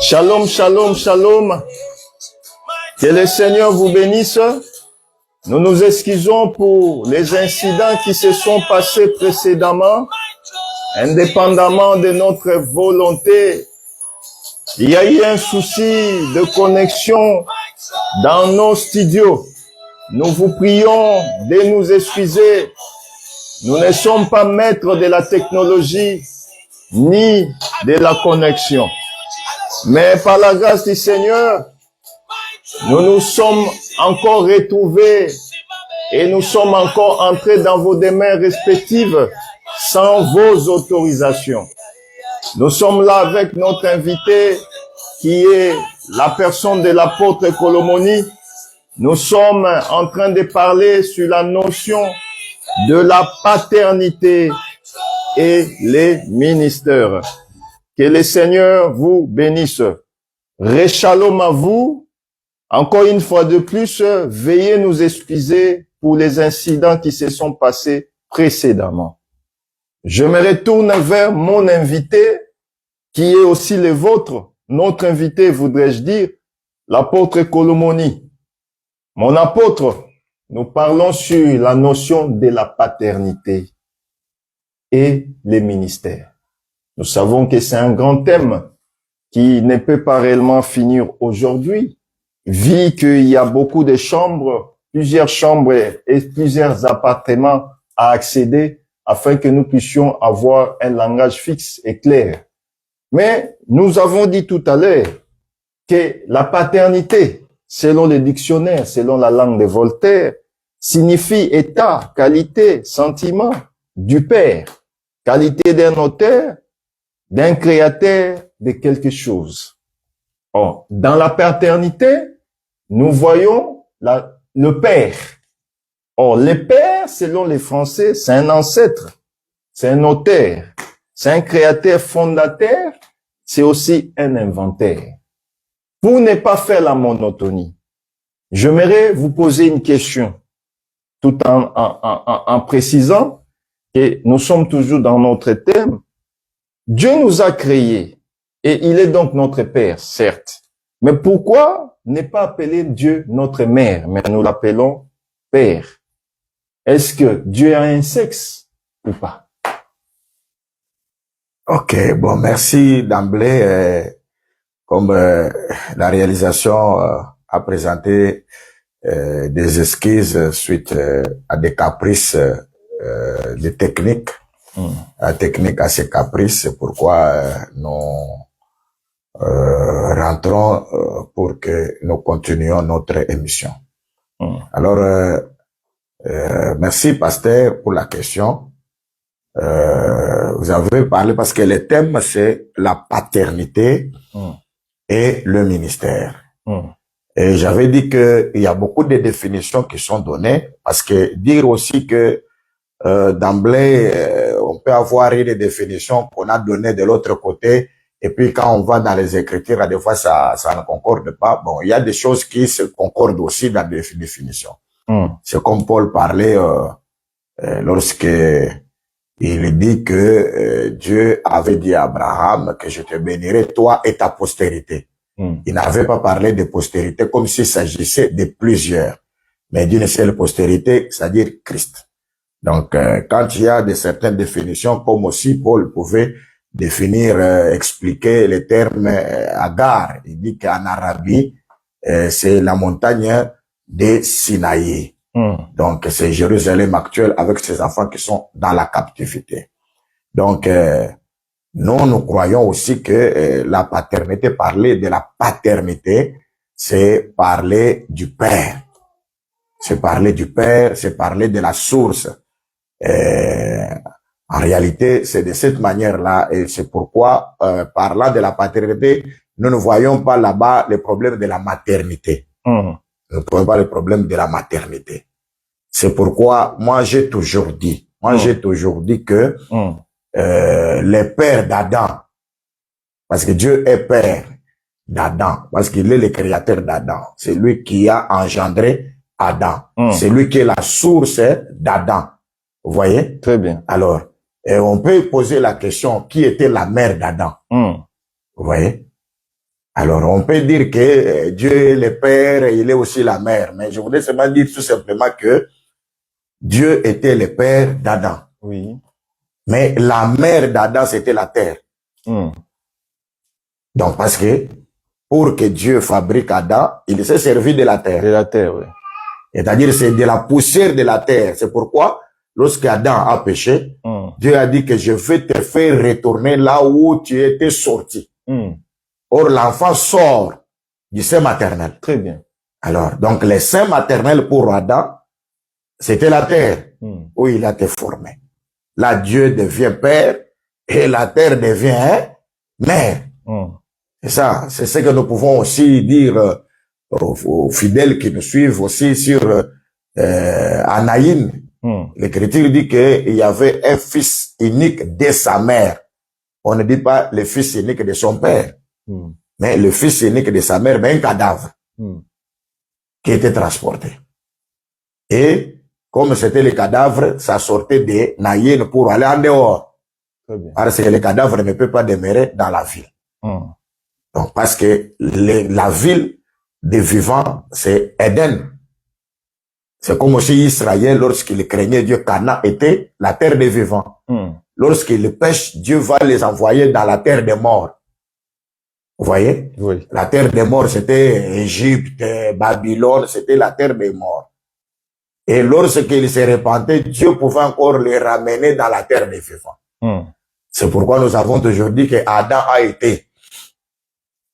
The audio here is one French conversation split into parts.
Shalom, shalom, shalom. Que le Seigneur vous bénisse. Nous nous excusons pour les incidents qui se sont passés précédemment, indépendamment de notre volonté. Il y a eu un souci de connexion dans nos studios. Nous vous prions de nous excuser. Nous ne sommes pas maîtres de la technologie ni de la connexion. Mais par la grâce du Seigneur, nous nous sommes encore retrouvés et nous sommes encore entrés dans vos demeures respectives sans vos autorisations. Nous sommes là avec notre invité qui est la personne de l'apôtre Kolomoni. Nous sommes en train de parler sur la notion de la paternité et les ministères. Que le Seigneur vous bénisse. Shalom à vous. Encore une fois de plus, veuillez nous excuser pour les incidents qui se sont passés précédemment. Je me retourne vers mon invité, qui est aussi le vôtre. Notre invité, voudrais-je dire, l'apôtre Kolomoni. Mon apôtre, nous parlons sur la notion de la paternité et les ministères. Nous savons que c'est un grand thème qui ne peut pas réellement finir aujourd'hui, vu qu'il y a beaucoup de chambres, plusieurs chambres et plusieurs appartements à accéder afin que nous puissions avoir un langage fixe et clair. Mais nous avons dit tout à l'heure que la paternité, selon le dictionnaire, selon la langue de Voltaire, signifie état, qualité, sentiment du père, qualité d'un auteur, d'un créateur de quelque chose. Or, dans la paternité, nous voyons le père. Or, le père, selon les Français, c'est un ancêtre, c'est un auteur, c'est un créateur fondateur, c'est aussi un inventeur. Pour ne pas faire la monotonie, j'aimerais vous poser une question, tout en précisant que nous sommes toujours dans notre thème. Dieu nous a créés et il est donc notre Père, certes. Mais pourquoi ne pas appeler Dieu notre mère, mais nous l'appelons Père? Est-ce que Dieu a un sexe ou pas? Ok, bon, merci d'emblée. Comme la réalisation a présenté des esquisses suite à des caprices de techniques, la technique à ces caprices, c'est pourquoi nous rentrons pour que nous continuions notre émission. Alors, merci pasteur pour la question. Vous avez parlé parce que le thème c'est la paternité et le ministère. Et j'avais dit que il y a beaucoup de définitions qui sont données parce que dire aussi que d'emblée on peut avoir une définition qu'on a donnée de l'autre côté et puis quand on va dans les écritures des fois ça ne concorde pas. Bon, il y a des choses qui se concordent aussi dans les définitions. C'est comme Paul parlait lorsque il dit que Dieu avait dit à Abraham que je te bénirai toi et ta postérité. Il n'avait pas parlé de postérité comme s'il s'agissait de plusieurs, mais d'une seule postérité, c'est-à-dire Christ. Donc, quand il y a de certaines définitions, comme aussi Paul pouvait définir, expliquer les termes Agar, il dit qu'en Arabie, c'est la montagne de Sinaï. Donc, c'est Jérusalem actuel avec ses enfants qui sont dans la captivité. Donc, nous croyons aussi que la paternité, parler de la paternité, c'est parler du Père. C'est parler du Père, c'est parler de la source. En réalité, c'est de cette manière-là, et c'est pourquoi, parlant de la paternité, nous ne voyons pas là-bas le problème de la maternité. Nous ne voyons pas le problème de la maternité. C'est pourquoi, moi, j'ai toujours dit que le père d'Adam, parce que Dieu est père d'Adam, parce qu'il est le créateur d'Adam, c'est lui qui a engendré Adam, c'est lui qui est la source d'Adam. Vous voyez? Très bien. Alors, on peut poser la question, qui était la mère d'Adam? Vous voyez? Alors, on peut dire que Dieu est le Père et il est aussi la mère. Mais je voudrais seulement dire tout simplement que Dieu était le Père d'Adam. Oui. Mais la mère d'Adam, c'était la terre. Donc, parce que pour que Dieu fabrique Adam, il s'est servi de la terre. De la terre, oui. C'est-à-dire, c'est de la poussière de la terre. C'est pourquoi, lorsque Adam a péché, Dieu a dit que je vais te faire retourner là où tu étais sorti. Or, l'enfant sort du sein maternel. Très bien. Alors, donc, le sein maternel pour Adam, c'était la terre où il a été formé. Là, Dieu devient père et la terre devient mère. C'est ça. C'est ce que nous pouvons aussi dire aux fidèles qui nous suivent aussi sur Anaïm. L'Écriture dit qu'il y avait un fils unique de sa mère. On ne dit pas le fils unique de son père, mais le fils unique de sa mère, mais un cadavre qui était transporté. Et comme c'était le cadavre, ça sortait de Naïn pour aller en dehors. Parce que le cadavre ne peut pas demeurer dans la ville. Donc, parce que la ville des vivants, c'est Éden. C'est comme aussi Israël, lorsqu'il craignait Dieu, Canaan était la terre des vivants. Lorsqu'ils pêchent, Dieu va les envoyer dans la terre des morts. Vous voyez? Oui. La terre des morts, c'était Égypte, Babylone, c'était la terre des morts. Et lorsqu'ils se repentaient, Dieu pouvait encore les ramener dans la terre des vivants. C'est pourquoi nous avons toujours dit que Adam a été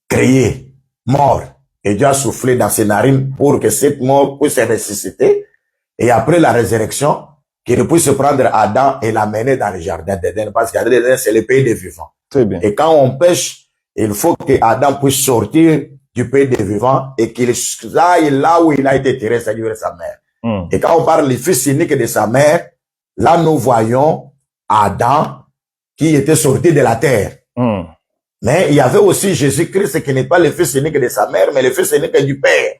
créé, mort, et Dieu a soufflé dans ses narines pour que cette mort puisse se ressusciter, et après la résurrection, qu'il puisse prendre Adam et l'amener dans le jardin d'Éden, parce que l'Éden, c'est le pays des vivants. Très bien. Et quand on pêche, il faut que Adam puisse sortir du pays des vivants et qu'il aille là où il a été tiré, c'est-à-dire sa mère. Et quand on parle du fils unique de sa mère, là nous voyons Adam qui était sorti de la terre. Mais il y avait aussi Jésus-Christ qui n'est pas le fils unique de sa mère, mais le fils unique du Père.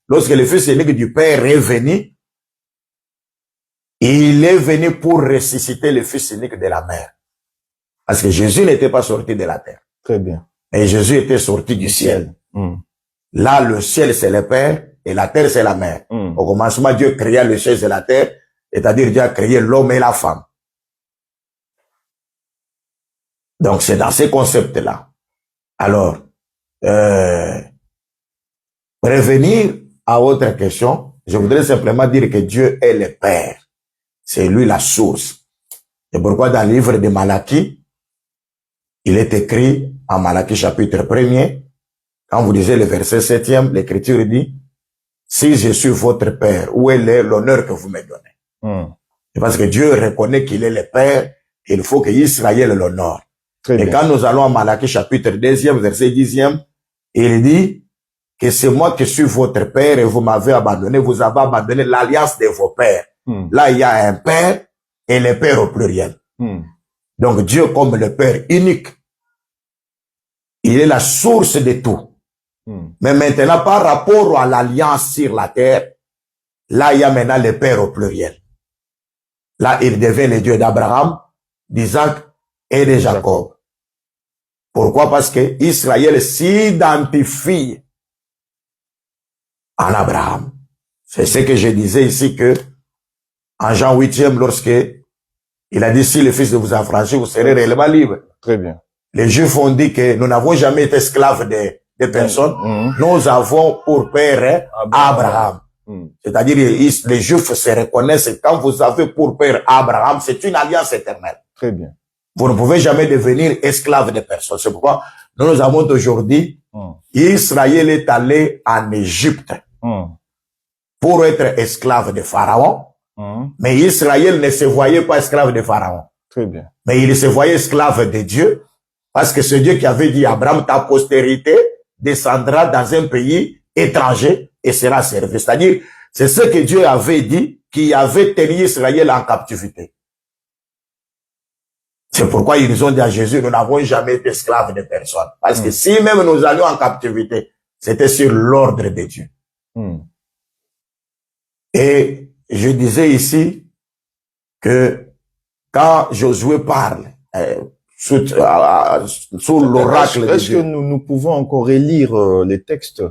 Lorsque le fils unique du Père est venu, il est venu pour ressusciter le fils unique de la mère. Parce que Jésus n'était pas sorti de la terre. Très bien. Et Jésus était sorti du ciel. Là, le ciel, c'est le Père et la terre, c'est la mère. Au commencement, Dieu créa le ciel et la terre, c'est-à-dire Dieu a créé l'homme et la femme. Donc, c'est dans ces concepts-là. Alors, revenir à autre question, je voudrais simplement dire que Dieu est le Père. C'est lui la source. C'est pourquoi dans le livre de Malachie, il est écrit en Malachie chapitre 1er, quand vous lisez le verset 7e, l'Écriture dit, si je suis votre Père, où est l'honneur que vous me donnez? C'est parce que Dieu reconnaît qu'il est le Père, et il faut que Israël l'honore. Et quand nous allons à Malachie chapitre 2e, verset 10e, il dit que c'est moi qui suis votre Père et vous m'avez abandonné, vous avez abandonné l'alliance de vos pères. Là, il y a un Père et le Père au pluriel. Donc Dieu comme le Père unique, il est la source de tout. Mais maintenant, par rapport à l'alliance sur la terre, là, il y a maintenant le Père au pluriel. Là, il devient le Dieu d'Abraham, d'Isaac et de Jacob. Pourquoi? Parce que Israël s'identifie en Abraham. C'est ce que je disais ici que, en Jean 8e, lorsque il a dit, si le Fils de vous affranchit, vous serez réellement libre. Très bien. Les Juifs ont dit que nous n'avons jamais été esclaves de personnes. Nous avons pour père Abraham. C'est-à-dire, les Juifs se reconnaissent quand vous avez pour père Abraham, c'est une alliance éternelle. Très bien. Vous ne pouvez jamais devenir esclave de personne. C'est pourquoi nous avons aujourd'hui, Israël est allé en Égypte pour être esclave de Pharaon. Mais Israël ne se voyait pas esclave de Pharaon. Très bien. Mais il se voyait esclave de Dieu, parce que c'est Dieu qui avait dit à Abraham, ta postérité descendra dans un pays étranger et sera servi. C'est-à-dire, c'est ce que Dieu avait dit, qui avait tenu Israël en captivité. C'est pourquoi ils ont dit à Jésus, nous n'avons jamais été esclaves de personne. Parce que si même nous allions en captivité, c'était sur l'ordre de Dieu. Et je disais ici que quand Josué parle, sous l'oracle de Est-ce que Dieu. nous pouvons encore relire les textes?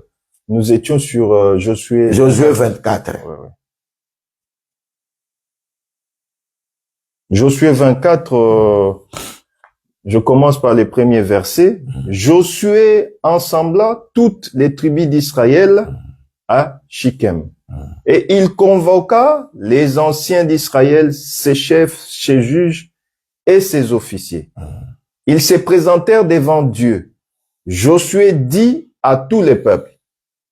Nous étions sur Josué. Josué 24. Ouais. Josué 24, je commence par les premiers versets. Josué ensembla toutes les tribus d'Israël à Shichem. Et il convoqua les anciens d'Israël, ses chefs, ses juges et ses officiers. Ils se présentèrent devant Dieu. Josué dit à tous les peuples,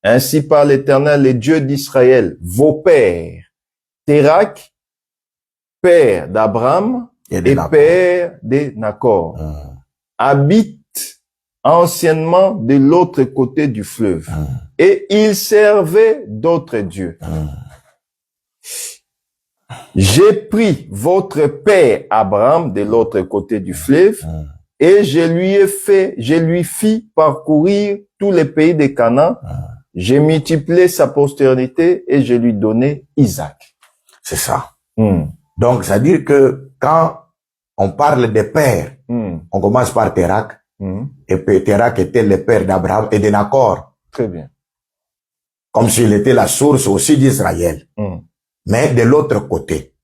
ainsi par l'Éternel, les dieux d'Israël, vos pères, Térak, père d'Abraham et père de Nacor, habitent anciennement de l'autre côté du fleuve. Et ils servaient d'autres dieux. J'ai pris votre père Abraham de l'autre côté du fleuve et je lui fis parcourir tous les pays de Canaan. J'ai multiplié sa postérité et je lui donnai Isaac. C'est ça. Donc, c'est-à-dire que quand on parle des pères, on commence par Térak. Et puis Térak était le père d'Abraham et de Nacor. Très bien. Comme s'il était la source aussi d'Israël. Mais de l'autre côté.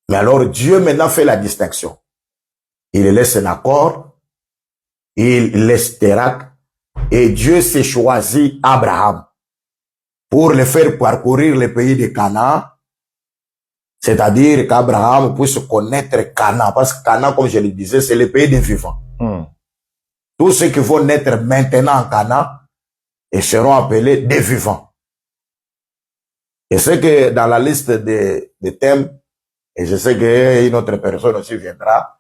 Mais alors, Dieu maintenant fait la distinction. Il laisse Nacor, il laisse Térak, et Dieu s'est choisi Abraham pour le faire parcourir le pays de Canaan. C'est-à-dire qu'Abraham puisse connaître Canaan. Parce que Canaan, comme je le disais, c'est le pays des vivants. Tous ceux qui vont naître maintenant en Canaan, ils seront appelés des vivants. Et c'est que dans la liste des thèmes, et je sais qu'une autre personne aussi viendra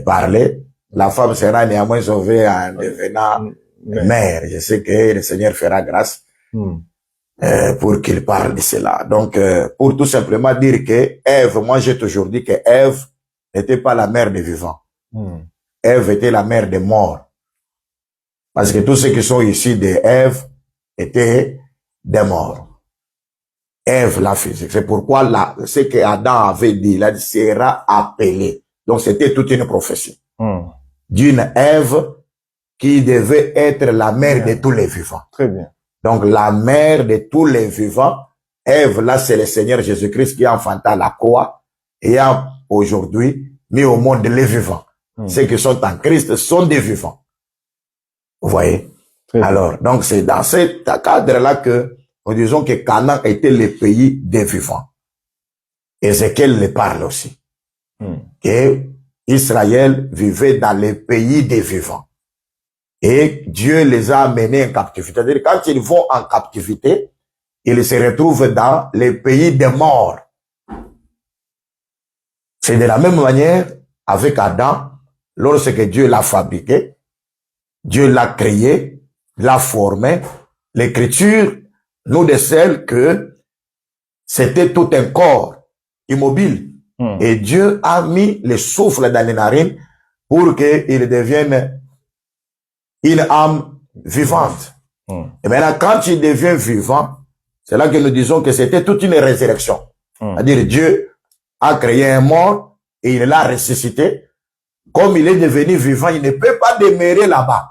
parler, la femme sera néanmoins sauvée en devenant mère. Je sais que le Seigneur fera grâce pour qu'il parle de cela. Donc, pour tout simplement dire que Ève, moi j'ai toujours dit que Ève n'était pas la mère des vivants. Ève était la mère des morts. Parce que tous ceux qui sont ici de Ève étaient des morts. Ève la physique. C'est pourquoi là, ce que Adam avait dit, il a dit, sera appelé. Donc c'était toute une prophétie. D'une Ève qui devait être la mère de tous les vivants. Très bien. Donc la mère de tous les vivants, Ève, là c'est le Seigneur Jésus-Christ qui a enfanté à la croix et a aujourd'hui mis au monde les vivants. Ceux qui sont en Christ sont des vivants. Vous voyez? Alors, donc c'est dans ce cadre-là que nous disons que Canaan était le pays des vivants. Ézéchiel le parle aussi. Que Israël vivait dans le pays des vivants. Et Dieu les a amenés en captivité. C'est-à-dire, quand ils vont en captivité, ils se retrouvent dans le pays des morts. C'est de la même manière avec Adam, lorsque Dieu l'a fabriqué, Dieu l'a créé, l'a formé. L'Écriture nous décèle que c'était tout un corps immobile. Et Dieu a mis le souffle dans les narines pour qu'il devienne une âme vivante. Et maintenant, quand il devient vivant, c'est là que nous disons que c'était toute une résurrection. C'est-à-dire, Dieu a créé un mort et il l'a ressuscité. Comme il est devenu vivant, il ne peut pas demeurer là-bas.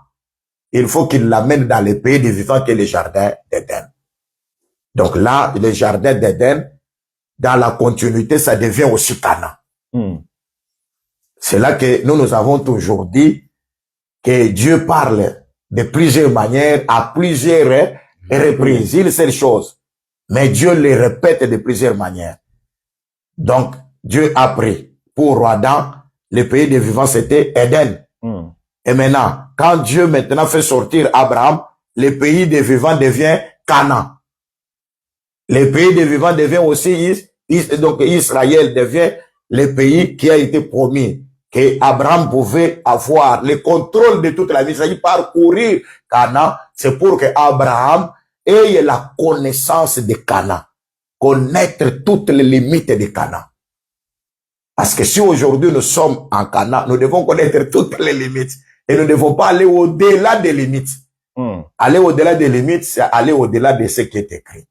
Il faut qu'il l'amène dans le pays des vivants qui est le jardin d'Éden. Donc là, le jardin d'Éden, dans la continuité, ça devient aussi Canaan. C'est là que nous avons toujours dit que Dieu parle de plusieurs manières, à plusieurs reprises. Il sait les choses. Mais Dieu les répète de plusieurs manières. Donc, Dieu a pris pour Adam, le pays des vivants, c'était Éden. Et maintenant, quand Dieu maintenant fait sortir Abraham, le pays des vivants devient Canaan. Le pays des vivants devient aussi, donc Israël devient le pays qui a été promis, que Abraham pouvait avoir le contrôle de toute la vie, c'est-à-dire parcourir Canaan, c'est pour que Abraham ait la connaissance de Canaan, connaître toutes les limites de Canaan. Parce que si aujourd'hui nous sommes en Canaan, nous devons connaître toutes les limites et nous ne devons pas aller au-delà des limites. Aller au-delà des limites, c'est aller au-delà de ce qui est écrit.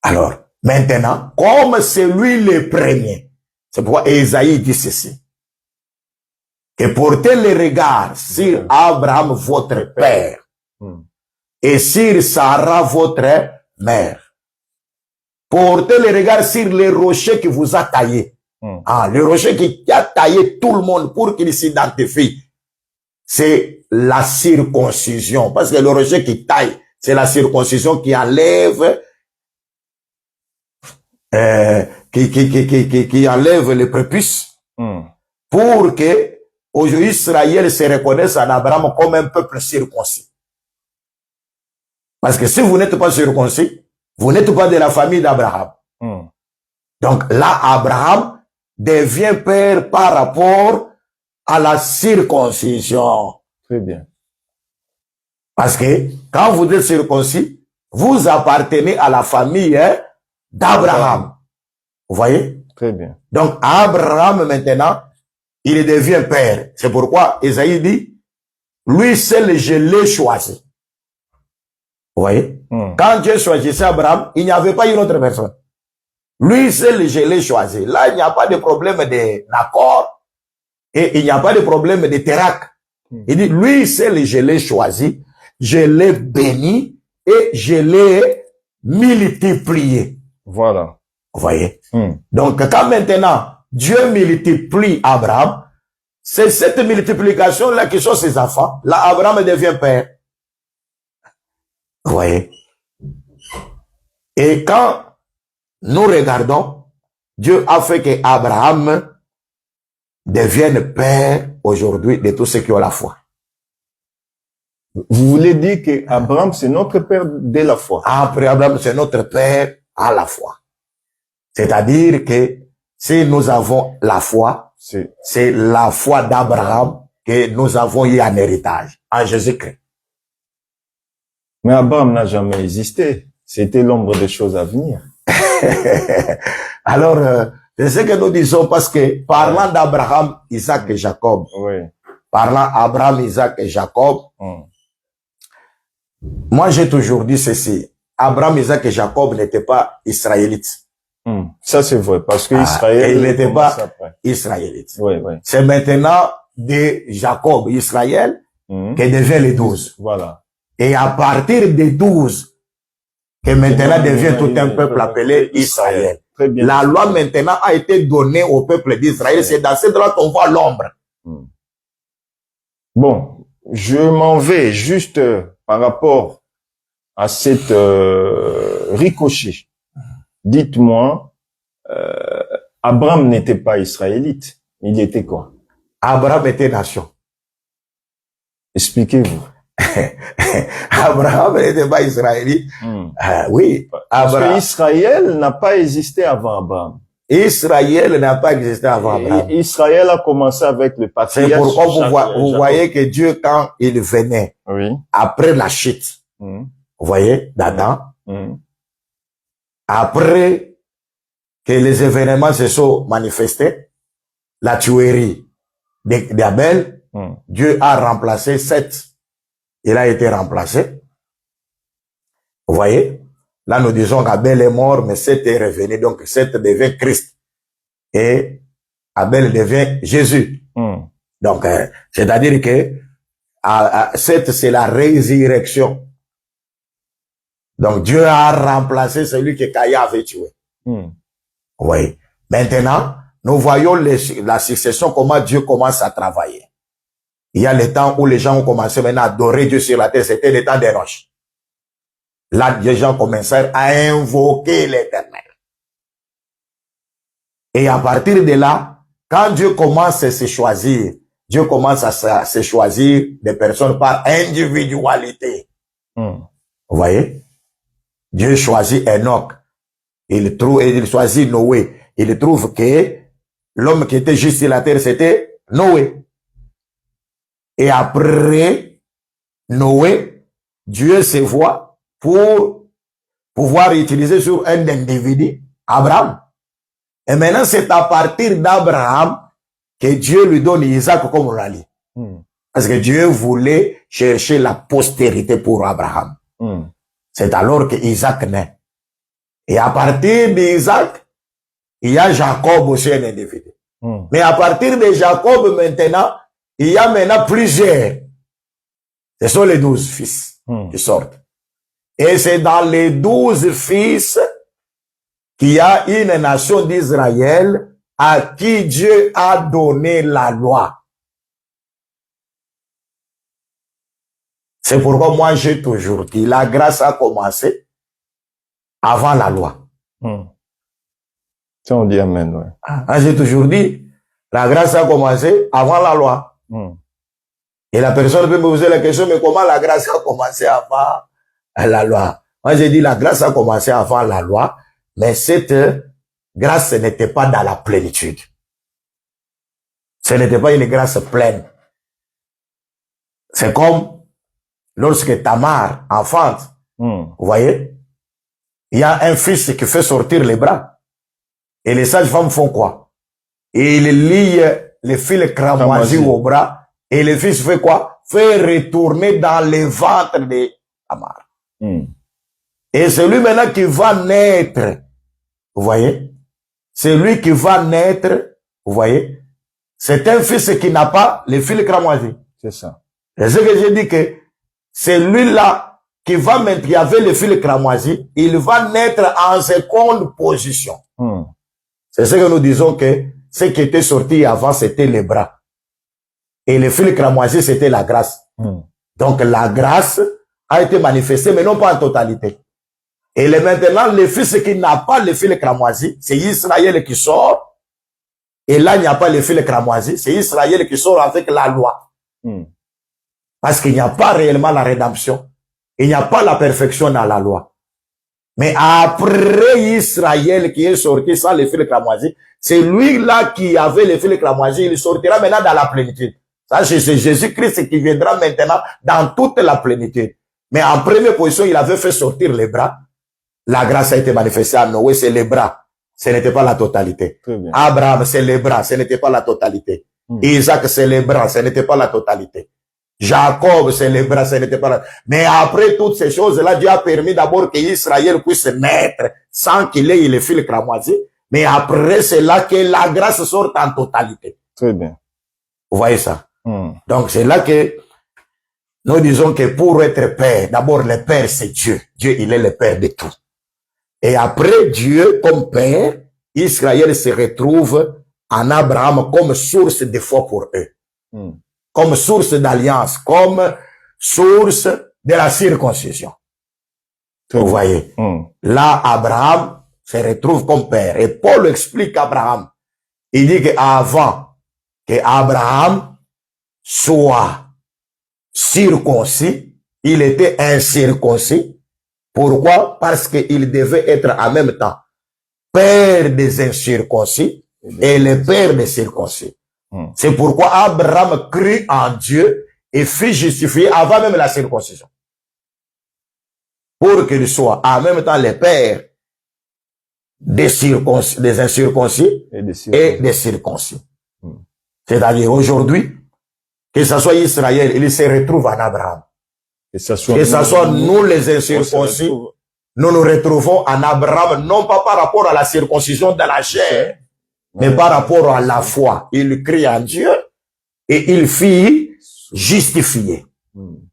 Alors, maintenant, comme c'est lui le premier, c'est pourquoi Ésaïe dit ceci. que portez les regards sur Abraham, votre père, et sur Sarah, votre mère. Portez les regards sur les rochers qui vous a taillé. Ah, le rocher qui a taillé tout le monde pour qu'il s'identifie. C'est la circoncision. Parce que le rocher qui taille, c'est la circoncision qui enlève, qui enlève les prépuces. Pour que aujourd'hui Israël se reconnaisse en Abraham comme un peuple circoncis. Parce que si vous n'êtes pas circoncis, vous n'êtes pas de la famille d'Abraham. Donc là, Abraham devient père par rapport à la circoncision. Très bien. Parce que quand vous êtes circoncis, vous appartenez à la famille d'Abraham. Vous voyez? Très bien. Donc Abraham maintenant, il devient père. C'est pourquoi Isaïe dit, lui seul je l'ai choisi. Vous voyez? Quand Dieu choisissait Abraham, il n'y avait pas une autre personne. Lui seul je l'ai choisi. Là, il n'y a pas de problème d'accord et il n'y a pas de problème de Térac. Il dit, lui seul je l'ai choisi, je l'ai béni et je l'ai multiplié. Voilà. Vous voyez? Donc, quand maintenant Dieu multiplie Abraham, c'est cette multiplication-là qui sont ses enfants. Là, Abraham devient père. Vous voyez? Et quand nous regardons, Dieu a fait que Abraham devienne père aujourd'hui de tous ceux qui ont la foi. Vous voulez dire que Abraham, c'est notre père de la foi. Après Abraham, c'est notre père à la foi. C'est-à-dire que si nous avons la foi, c'est la foi d'Abraham que nous avons eu en héritage, en Jésus-Christ. Mais Abraham n'a jamais existé. C'était l'ombre des choses à venir. Alors, c'est ce que nous disons parce que parlant d'Abraham, Isaac et Jacob, parlant Abraham, Isaac et Jacob, moi j'ai toujours dit ceci, Abraham, Isaac et Jacob n'étaient pas israélites. Ça c'est vrai, parce que Israël, il n'était pas israélite. Oui. C'est maintenant de Jacob, Israël, que devient les 12. Voilà. Et à partir des 12, que maintenant devient tout un peuple appelé Israël. Très bien. La loi maintenant a été donnée au peuple d'Israël. C'est dans cette loi qu'on voit l'ombre. Bon, je m'en vais juste par rapport à cette ricochet. Dites-moi, Abraham n'était pas israélite. Il était quoi? Abraham était nation. Expliquez-vous. Abraham n'était pas israélite. Oui. Parce que Israël n'a pas existé avant Abraham. Israël n'a pas existé avant Abraham. Israël a commencé avec le patriarche. C'est pourquoi vous voyez que Dieu, quand il venait, après la chute, vous voyez, d'Adam, après que les événements se sont manifestés, la tuerie d'Abel, Dieu a remplacé Seth. Il a été remplacé. Vous voyez? Là, nous disons qu'Abel est mort, mais Seth est revenu. Donc, Seth devient Christ. Et Abel devient Jésus. Donc, c'est-à-dire que Seth, c'est la résurrection. Donc, Dieu a remplacé celui que Caïn avait tué. Oui. Maintenant, nous voyons la succession, comment Dieu commence à travailler. Il y a le temps où les gens ont commencé maintenant à adorer Dieu sur la terre. C'était le temps des roches. Là, les gens commencèrent à invoquer l'Éternel. Et à partir de là, quand Dieu commence à se choisir, Dieu commence à se choisir des personnes par individualité. Vous voyez? Dieu choisit Enoch. Il choisit Noé. Il trouve que l'homme qui était juste sur la terre, c'était Noé. Et après Noé, Dieu se voit pour pouvoir utiliser sur un individu, Abraham. Et maintenant, c'est à partir d'Abraham que Dieu lui donne Isaac comme on l'a dit. Parce que Dieu voulait chercher la postérité pour Abraham. C'est alors que Isaac naît. Et à partir d'Isaac, il y a Jacob aussi un individu. Mais à partir de Jacob maintenant, il y a maintenant plusieurs. Ce sont les 12 fils qui sortent. Et c'est dans les 12 fils qu'il y a une nation d'Israël à qui Dieu a donné la loi. C'est pourquoi moi j'ai toujours dit, la grâce a commencé avant la loi. Ça on dit amen, ouais. J'ai toujours dit, la grâce a commencé avant la loi. Et la personne peut me poser la question, mais comment la grâce a commencé avant la loi? Moi j'ai dit, la grâce a commencé avant la loi, mais cette grâce n'était pas dans la plénitude. Ce n'était pas une grâce pleine. C'est comme lorsque Tamar enfante, vous voyez, il y a un fils qui fait sortir les bras. Et les sages-femmes font quoi? Et ils lient les fils cramoisis au bras. Et le fils fait quoi? Fait retourner dans le ventre de Tamar. Et c'est lui maintenant qui va naître. Vous voyez? C'est lui qui va naître. Vous voyez? C'est un fils qui n'a pas les fils cramoisis. C'est ça. C'est ce que j'ai dit que c'est lui-là qui va mettre, il y avait les fils cramoisis, il va naître en seconde position. C'est ce que nous disons que ce qui était sorti avant, c'était les bras. Et les fils cramoisis, c'était la grâce. Donc la grâce a été manifestée, mais non pas en totalité. Et maintenant, le fils qui n'a pas les fils cramoisis, c'est Israël qui sort. Et là, il n'y a pas les fils cramoisis, c'est Israël qui sort avec la loi. Parce qu'il n'y a pas réellement la rédemption. Il n'y a pas la perfection dans la loi. Mais après Israël qui est sorti sans les fils cramoisis, c'est lui-là qui avait les fils cramoisis, il sortira maintenant dans la plénitude. Ça, c'est Jésus-Christ qui viendra maintenant dans toute la plénitude. Mais en première position, il avait fait sortir les bras. La grâce a été manifestée à Noé, c'est les bras. Ce n'était pas la totalité. Abraham, c'est les bras, ce n'était pas la totalité. Isaac, c'est les bras, ce n'était pas la totalité. Jacob, c'est les bras, ce n'était pas la... Mais après toutes ces choses-là, Dieu a permis d'abord qu'Israël puisse naître sans qu'il ait les fils cramoisis. Mais après, c'est là que la grâce sort en totalité. Très bien. Vous voyez ça? Donc, c'est là que nous disons que pour être père, d'abord, le père, c'est Dieu. Dieu, il est le père de tout. Et après Dieu, comme père, Israël se retrouve en Abraham comme source de foi pour eux. Comme source d'alliance, comme source de la circoncision. Vous voyez? Là, Abraham se retrouve comme père. Et Paul explique à Abraham. Il dit qu'avant que Abraham soit circoncis, il était incirconcis. Pourquoi? Parce qu'il devait être en même temps père des incirconcis et le père des circoncis. C'est pourquoi Abraham crut en Dieu et fut justifié avant même la circoncision. Pour qu'il soit en même temps le père des incirconcis et des circoncis. C'est-à-dire aujourd'hui, que ce soit Israël, il se retrouve en Abraham. Que ce soit nous les incirconcis, nous nous retrouvons en Abraham, non pas par rapport à la circoncision de la chair, mais par rapport à la foi. Il crie en Dieu et il fut justifié. Vous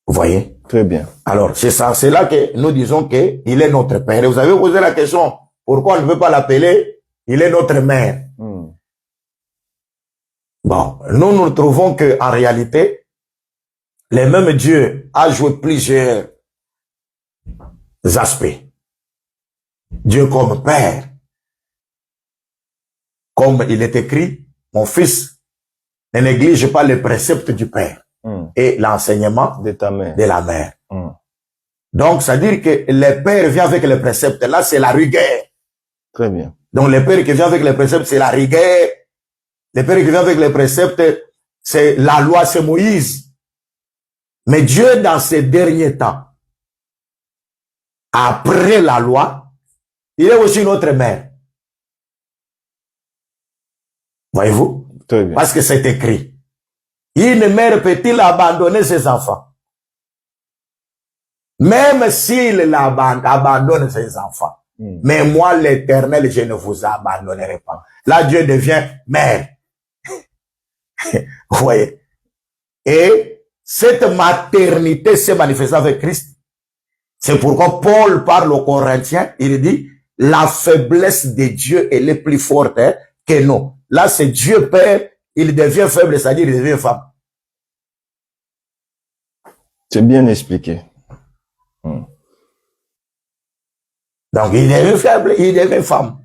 voyez? Très bien. Alors, c'est ça, c'est là que nous disons que il est notre père. Et vous avez posé la question, pourquoi on ne veut pas l'appeler? Il est notre mère. Bon, nous trouvons que en réalité, le même Dieu a joué plusieurs aspects. Dieu comme père. Comme il est écrit, mon fils, ne néglige pas les préceptes du père et l'enseignement de la mère. Donc, ça veut dire que le père vient avec les préceptes. Là, c'est la rigueur. Très bien. Donc, le père qui vient avec les préceptes, c'est la rigueur. Le père qui vient avec les préceptes, c'est la loi, c'est Moïse. Mais Dieu, dans ces derniers temps, après la loi, il est aussi notre mère. Voyez-vous? Très bien. Parce que c'est écrit. Une mère peut-il abandonner ses enfants? Même s'il abandonne ses enfants. Mais moi, l'Éternel, je ne vous abandonnerai pas. Là, Dieu devient mère. Vous voyez? Et cette maternité s'est manifestée avec Christ. C'est pourquoi Paul parle aux Corinthiens, il dit, la faiblesse de Dieu, elle est plus forte que nous. Là, c'est Dieu Père, il devient faible, c'est-à-dire il devient femme. C'est bien expliqué. Donc, il devient faible, il devient femme.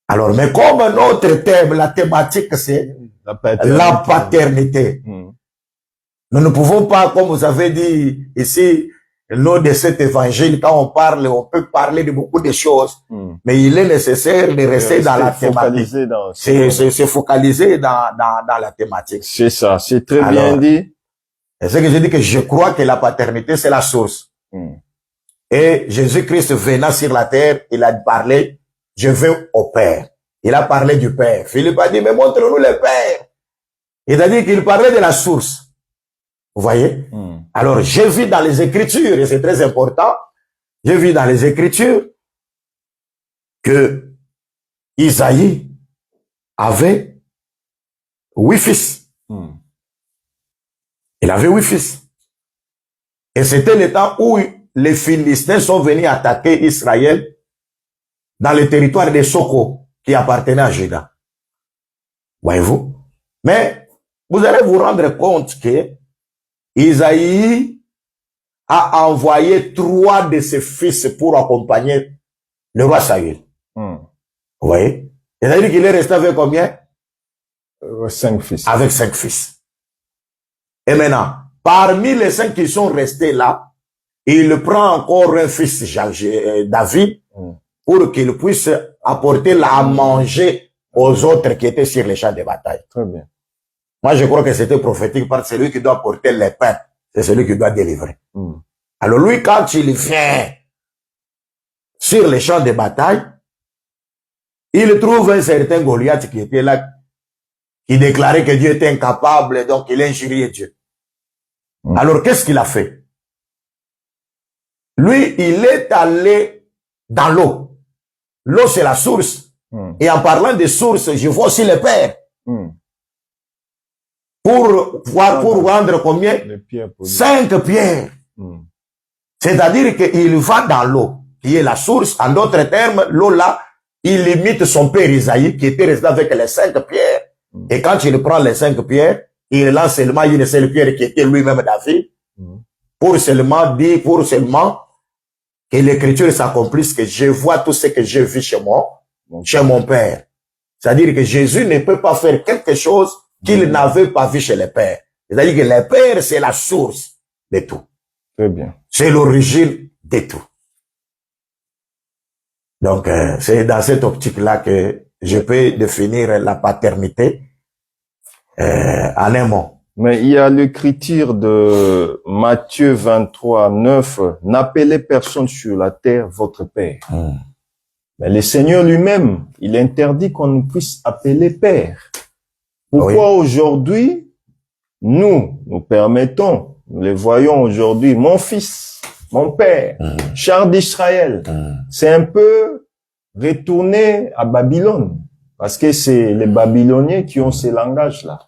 Alors, mais comme notre thème, la thématique, c'est la paternité. Nous ne pouvons pas, comme vous avez dit ici, lors de cet évangile, quand on parle, on peut parler de beaucoup de choses, mais il est nécessaire de rester dans la thématique. C'est focalisé dans la thématique. C'est ça, c'est très bien dit. C'est ce que je dis, que je crois que la paternité, c'est la source. Et Jésus-Christ venant sur la terre, il a parlé, je vais au Père. Il a parlé du Père. Philippe a dit, mais montre-nous le Père. Il a dit qu'il parlait de la source. Vous voyez? Alors, j'ai vu dans les Écritures, et c'est très important, j'ai vu dans les Écritures que Isaïe avait 8 fils. Il avait 8 fils. Et c'était le temps où les Philistins sont venus attaquer Israël dans le territoire de Soko, qui appartenait à Juda. Voyez-vous? Mais vous allez vous rendre compte que Isaïe a envoyé 3 de ses fils pour accompagner le roi Saül. Vous voyez? C'est-à-dire qu'il est resté avec combien? 5 fils. Avec 5 fils. Et maintenant, parmi les 5 qui sont restés là, il prend encore un fils, David, pour qu'il puisse apporter à manger aux autres qui étaient sur les champs de bataille. Très bien. Moi, je crois que c'était prophétique parce que celui qui doit porter les pains, c'est celui qui doit délivrer. Alors lui, quand il vient sur les champs de bataille, il trouve un certain Goliath qui était là, qui déclarait que Dieu était incapable, donc il a injurié Dieu. Alors, qu'est-ce qu'il a fait? Lui, il est allé dans l'eau. L'eau, c'est la source. Et en parlant de source, je vois aussi le Père. Pour rendre combien? 5 pierres. C'est-à-dire qu'il va dans l'eau, qui est la source. En d'autres termes, l'eau là, il imite son père Isaïe, qui était resté avec les 5 pierres. Et quand il prend les 5 pierres, il lance seulement une seule pierre qui était lui-même David, pour seulement dire, que l'écriture s'accomplisse, que je vois tout ce que j'ai vu chez moi, chez mon père. C'est-à-dire que Jésus ne peut pas faire quelque chose qu'il n'avait pas vu chez le Père. C'est-à-dire que le Père, c'est la source de tout. Très bien. C'est l'origine de tout. Donc, c'est dans cette optique-là que je peux définir la paternité en un mot. Mais il y a l'écriture de Matthieu 23, 9, « N'appelez personne sur la terre votre Père. » Mais le Seigneur lui-même, il interdit qu'on nous puisse appeler Père. Pourquoi aujourd'hui, nous permettons, nous les voyons aujourd'hui, mon fils, mon père, char d'Israël, c'est un peu retourné à Babylone, parce que c'est les Babyloniens qui ont ces langages-là.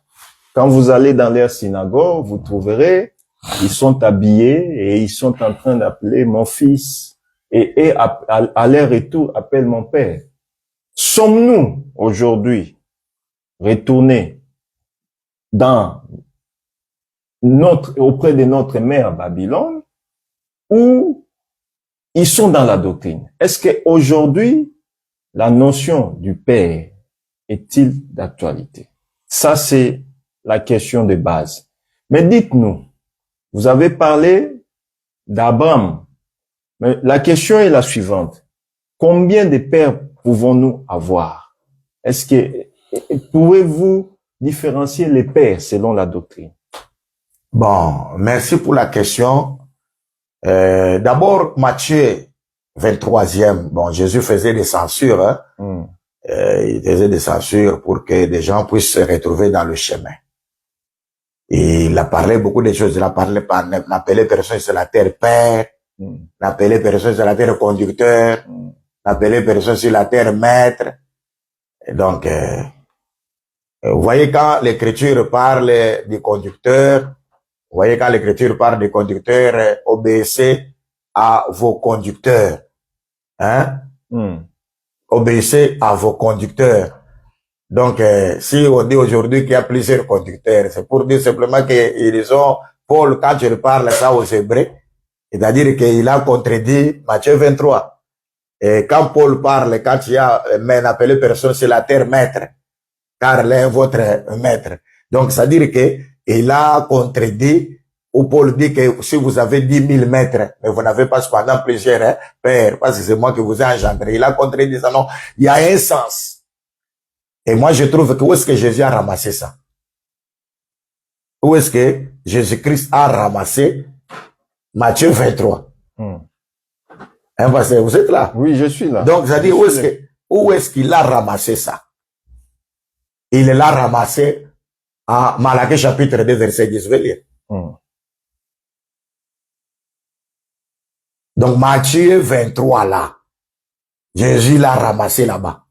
Quand vous allez dans leur synagogue, vous trouverez, ils sont habillés et ils sont en train d'appeler mon fils, et à leur retour, appelle mon père. Sommes-nous aujourd'hui retournés auprès de notre mère Babylone, ou ils sont dans la doctrine? Est-ce qu'aujourd'hui, la notion du Père est-il d'actualité? Ça, c'est la question de base. Mais dites-nous, vous avez parlé d'Abraham, mais la question est la suivante. Combien de pères pouvons-nous avoir? Est-ce que pouvez-vous différencier les pères selon la doctrine? Bon, merci pour la question. D'abord, Matthieu 23e, bon, Jésus faisait des censures, hein. Il faisait des censures pour que des gens puissent se retrouver dans le chemin. Et il a parlé beaucoup de choses. Il a parlé par n'appeler personne sur la terre père, n'appeler personne sur la terre conducteur, n'appeler personne sur la terre maître. Et donc, Vous voyez quand l'Écriture parle du conducteur, obéissez à vos conducteurs. Hein? Obéissez à vos conducteurs. Donc, si on dit aujourd'hui qu'il y a plusieurs conducteurs, c'est pour dire simplement qu'ils ont, Paul, quand je parle ça aux Hébreux, c'est-à-dire qu'il a contredit Matthieu 23. Et quand Paul parle, quand il y a n'appelez personne sur la terre maître, car l'un est votre maître. Donc, c'est-à-dire qu'il a contredit, où Paul dit que si vous avez 10 000 maîtres, mais vous n'avez pas cependant plusieurs pères, parce que c'est moi qui vous ai engendré. Il a contredit ça. Non, il y a un sens. Et moi, je trouve que où est-ce que Jésus a ramassé ça? Où est-ce que Jésus-Christ a ramassé Matthieu 23? Hein, parce que vous êtes là? Oui, je suis là. Donc, c'est-à-dire, où est-ce qu'il a ramassé ça? Il l'a ramassé à Malachie chapitre 2, verset 10. Donc, Matthieu 23 là, Jésus l'a ramassé là-bas.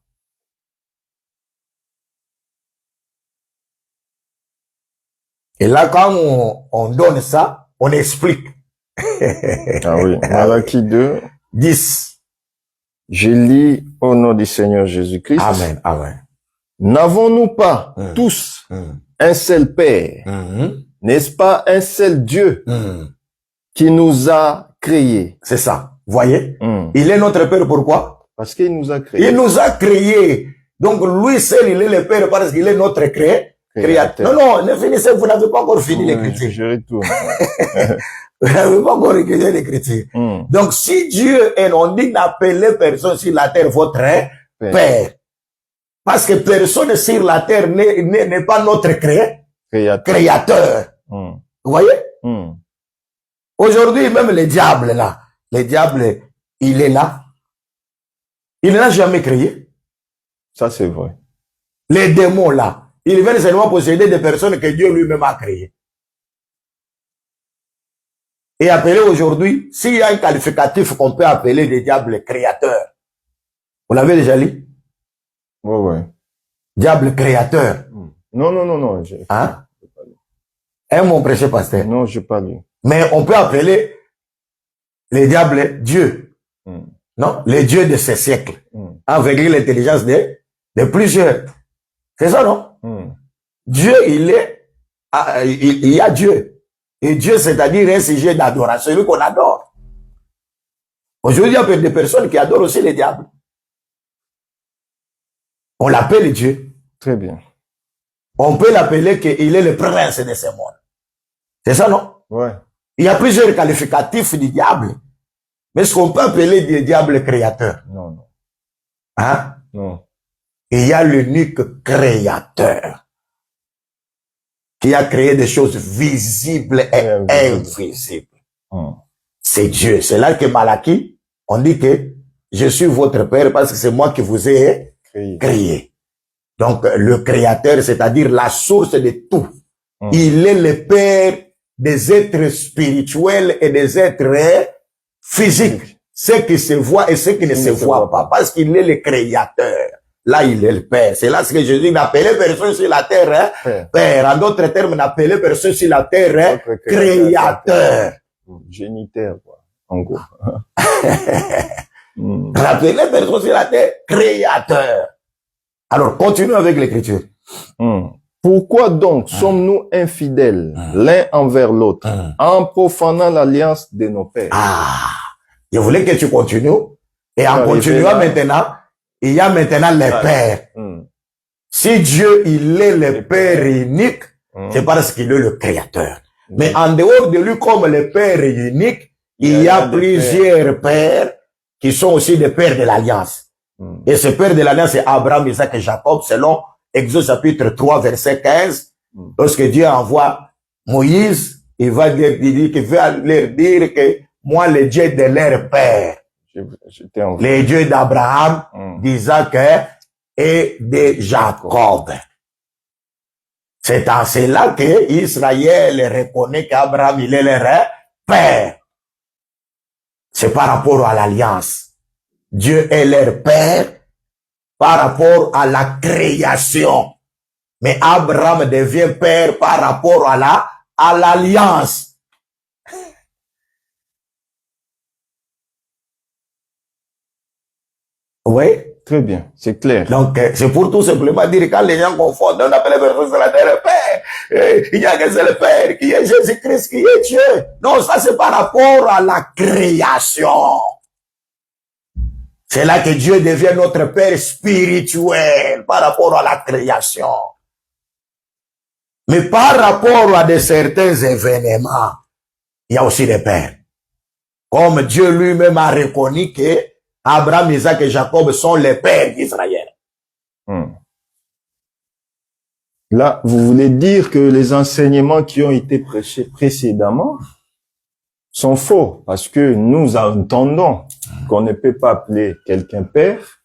Et là, quand on donne ça, on explique. Ah oui, Malachie 2. 10. Je lis au nom du Seigneur Jésus-Christ. Amen, amen. N'avons-nous pas tous un seul Père, n'est-ce pas un seul Dieu qui nous a créés? C'est ça. Voyez? Il est notre Père, pourquoi? Parce qu'il nous a créés. Il nous a créés. Donc, lui seul, il est le Père parce qu'il est notre créateur. Non, ne finissez, vous n'avez pas encore fini l'écriture. Je retourne. Vous n'avez pas encore écrit l'écriture. Donc, si Dieu est, on dit n'appelez personne sur la terre votre Père. Parce que personne sur la terre n'est pas notre créateur. Vous voyez? Aujourd'hui, même les diables là, il est là. Il n'a jamais créé. Ça, c'est vrai. Les démons là, ils viennent seulement posséder des personnes que Dieu lui-même a créées. Et appeler aujourd'hui, s'il y a un qualificatif qu'on peut appeler des diables créateurs. Vous l'avez déjà lu? Oui. Diable créateur. Non. Hein? Mon prêché pasteur. Non, je n'ai pas lu. Mais on peut appeler les diables Dieu. Non? Les dieux de ces siècles. Avec l'intelligence de plusieurs. C'est ça, non? Dieu, il y a Dieu. Et Dieu, c'est-à-dire un sujet d'adoration, celui qu'on adore. Aujourd'hui, il y a des personnes qui adorent aussi les diables. On l'appelle Dieu. Très bien. On peut l'appeler qu'il est le prince de ce monde. C'est ça, non? Ouais. Il y a plusieurs qualificatifs du diable. Mais est-ce qu'on peut appeler des diables créateurs? Non. Hein? Non. Il y a l'unique créateur qui a créé des choses visibles et invisibles. C'est Dieu. C'est là que Malachie, on dit que je suis votre Père parce que c'est moi qui vous ai créé. Donc, le créateur, c'est-à-dire la source de tout. Il est le Père des êtres spirituels et des êtres physiques. Ceux qui se voient et ceux qui ne se voient pas. Parce qu'il est le créateur. Là, il est le Père. C'est là ce que Jésus n'appelait personne sur la terre, Père. En d'autres termes, n'appelait personne sur la terre, créateur. Géniteur, quoi. En gros. N'appelait personne sur la terre, créateur. Alors, continuons avec l'écriture. Pourquoi donc sommes-nous infidèles l'un envers l'autre en profanant l'alliance de nos pères? Je voulais que tu continues. Et en continuant maintenant, il y a maintenant les pères. Si Dieu, il est le Père unique, c'est parce qu'il est le Créateur. Mais en dehors de lui, comme le Père unique, il y a plusieurs pères qui sont aussi des pères de l'Alliance. Et ce père de l'Alliance, c'est Abraham, Isaac et Jacob, selon Exode chapitre 3, verset 15. Lorsque Dieu envoie Moïse, il va leur dire que moi, le Dieu de leur père, les dieux d'Abraham, d'Isaac et de Jacob. C'est en cela que Israël reconnaît qu'Abraham, il est leur père. C'est par rapport à l'alliance. Dieu est leur père par rapport à la création. Mais Abraham devient père par rapport à l'alliance. Oui. Très bien, c'est clair. Donc, c'est pour tout simplement dire, quand les gens confondent, on appelle les personnes sur la terre le Père. Il y a que c'est le Père qui est Jésus-Christ, qui est Dieu. Non, ça c'est par rapport à la création. C'est là que Dieu devient notre Père spirituel par rapport à la création. Mais par rapport à certains événements, il y a aussi des pères. Comme Dieu lui-même a reconnu que Abraham, Isaac et Jacob sont les pères d'Israël. Là, vous voulez dire que les enseignements qui ont été prêchés précédemment sont faux, parce que nous entendons qu'on ne peut pas appeler quelqu'un père,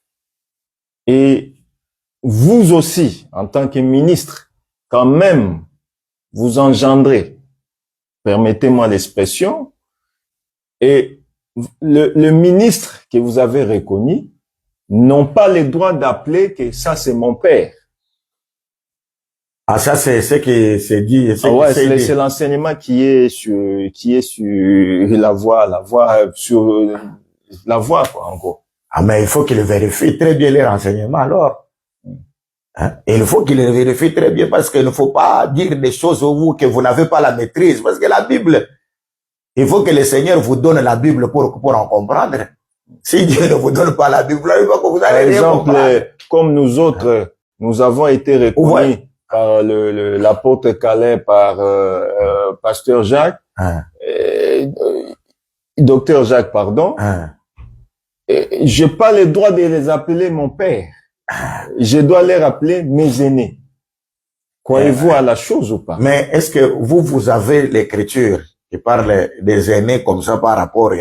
et vous aussi, en tant que ministre, quand même, vous engendrez, permettez-moi l'expression, et le ministre que vous avez reconnu n'ont pas le droit d'appeler que ça c'est mon père. Ah, ça c'est ce qui s'est dit. C'est l'enseignement qui est sur la voie quoi, en gros. Ah, mais il faut qu'il vérifie très bien les renseignements alors. Hein? Et il faut qu'il les vérifie très bien, parce qu'il ne faut pas dire des choses que vous n'avez pas la maîtrise, parce que la Bible, il faut que le Seigneur vous donne la Bible pour en comprendre. Si Dieu ne vous donne pas la Bible, il faut que vous allez rien comprendre. Par exemple, comme nous autres, nous avons été reconnus par l'apôtre Calais, par pasteur Jacques, docteur Jacques, pardon. J'ai pas le droit de les appeler mon père. Je dois les appeler mes aînés. Croyez-vous à la chose ou pas? Mais est-ce que vous avez l'écriture qui parle des aînés comme ça par rapport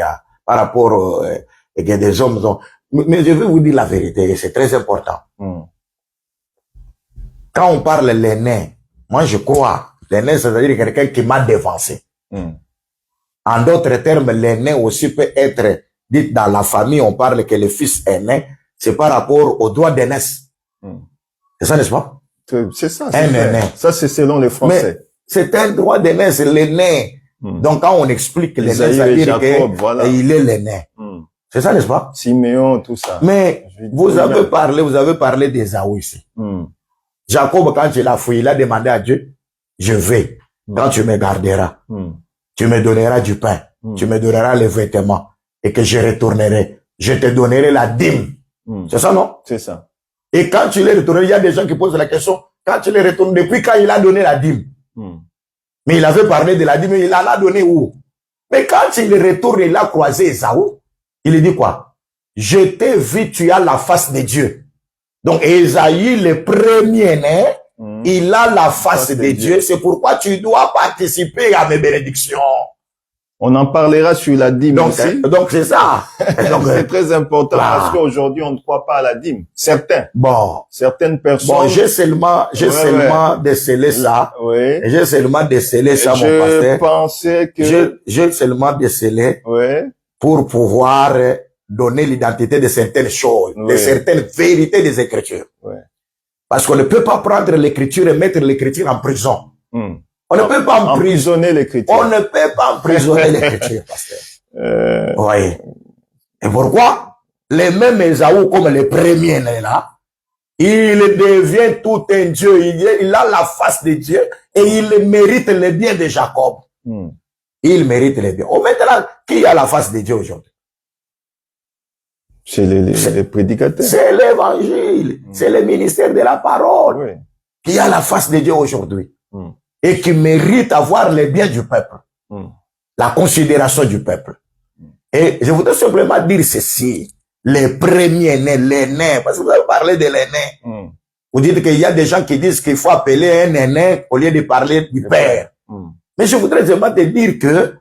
et que des hommes mais je vais vous dire la vérité, et c'est très important. Quand on parle l'aîné, moi je crois, l'aîné c'est-à-dire quelqu'un qui m'a devancé. En d'autres termes, l'aîné aussi peut être dit dans la famille, on parle que le fils aîné, c'est par rapport au droit d'aînesse. C'est ça, n'est-ce pas? C'est ça. Un aîné. Ça, c'est selon les Français. Mais c'est un droit d'aînesse, l'aîné. Donc, quand on explique l'aîné, ça veut dire qu'il est l'aîné. C'est ça, n'est-ce pas? Siméon, tout ça. Mais vous avez parlé d'Ésaü ici. Jacob, quand il a fouillé, il a demandé à Dieu, je vais, quand tu me garderas, tu me donneras du pain, tu me donneras les vêtements, et que je retournerai, je te donnerai la dîme. C'est ça, non? C'est ça. Et quand tu les retournes, il y a des gens qui posent la question, quand tu les retournes, depuis quand il a donné la dîme? Mais il avait parlé de la dîme, mais il en a donné où? Mais quand il retourne, il a croisé Ésaü, il lui dit quoi? Je t'ai vu, tu as la face de Dieu. Donc Ésaü, le premier-né, il a la face de Dieu. C'est pourquoi tu dois participer à mes bénédictions. On en parlera sur la dîme aussi. Donc c'est ça. C'est très important parce qu'aujourd'hui on ne croit pas à la dîme. Certaines personnes. Bon, j'ai seulement décelé ça. Oui. J'ai seulement décelé ça, mon pasteur. Je pensais que j'ai seulement décelé pour pouvoir donner l'identité de certaines choses, de certaines vérités des Écritures. Parce qu'on ne peut pas prendre l'Écriture et mettre l'Écriture en prison. On ne peut pas emprisonner l'Écriture. On ne peut pas emprisonner l'Écriture, pasteur. Oui. Et pourquoi? Les mêmes Ésaü, comme les premiers là, il devient tout un Dieu. Il a la face de Dieu et il mérite le bien de Jacob. Il mérite le bien. Maintenant, qui a la face de Dieu aujourd'hui? C'est les prédicateurs. C'est l'évangile. C'est le ministère de la parole. Qui a la face de Dieu aujourd'hui. Et qui mérite avoir les biens du peuple. La considération du peuple. Et je voudrais simplement dire ceci. Les premiers-nés, l'aîné, parce que vous avez parlé de l'aîné. Vous dites qu'il y a des gens qui disent qu'il faut appeler un aîné au lieu de parler du père. Mais je voudrais simplement te dire que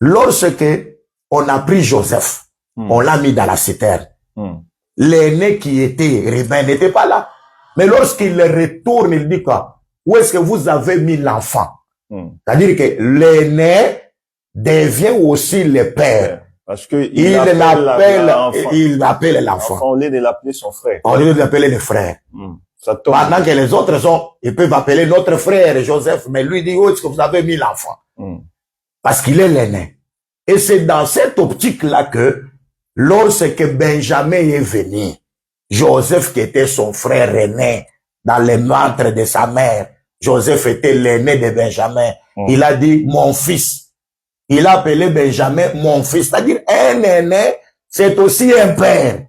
lorsque on a pris Joseph, on l'a mis dans la citerne. L'aîné qui était rebelle n'était pas là. Mais lorsqu'il retourne, il dit quoi? Où est-ce que vous avez mis l'enfant? C'est-à-dire que l'aîné devient aussi le père. Parce que il l'appelle l'enfant. Au lieu de l'appeler son frère. Au lieu de l'appeler le frère. Ça tombe. Pendant que les autres ils peuvent appeler notre frère Joseph, mais lui dit, où est-ce que vous avez mis l'enfant? Parce qu'il est l'aîné. Et c'est dans cette optique-là que, lorsque Benjamin est venu, Joseph, qui était son frère aîné, dans le ventre de sa mère, Joseph était l'aîné de Benjamin. Il a dit, mon fils. Il a appelé Benjamin mon fils. C'est-à-dire, un aîné, c'est aussi un père.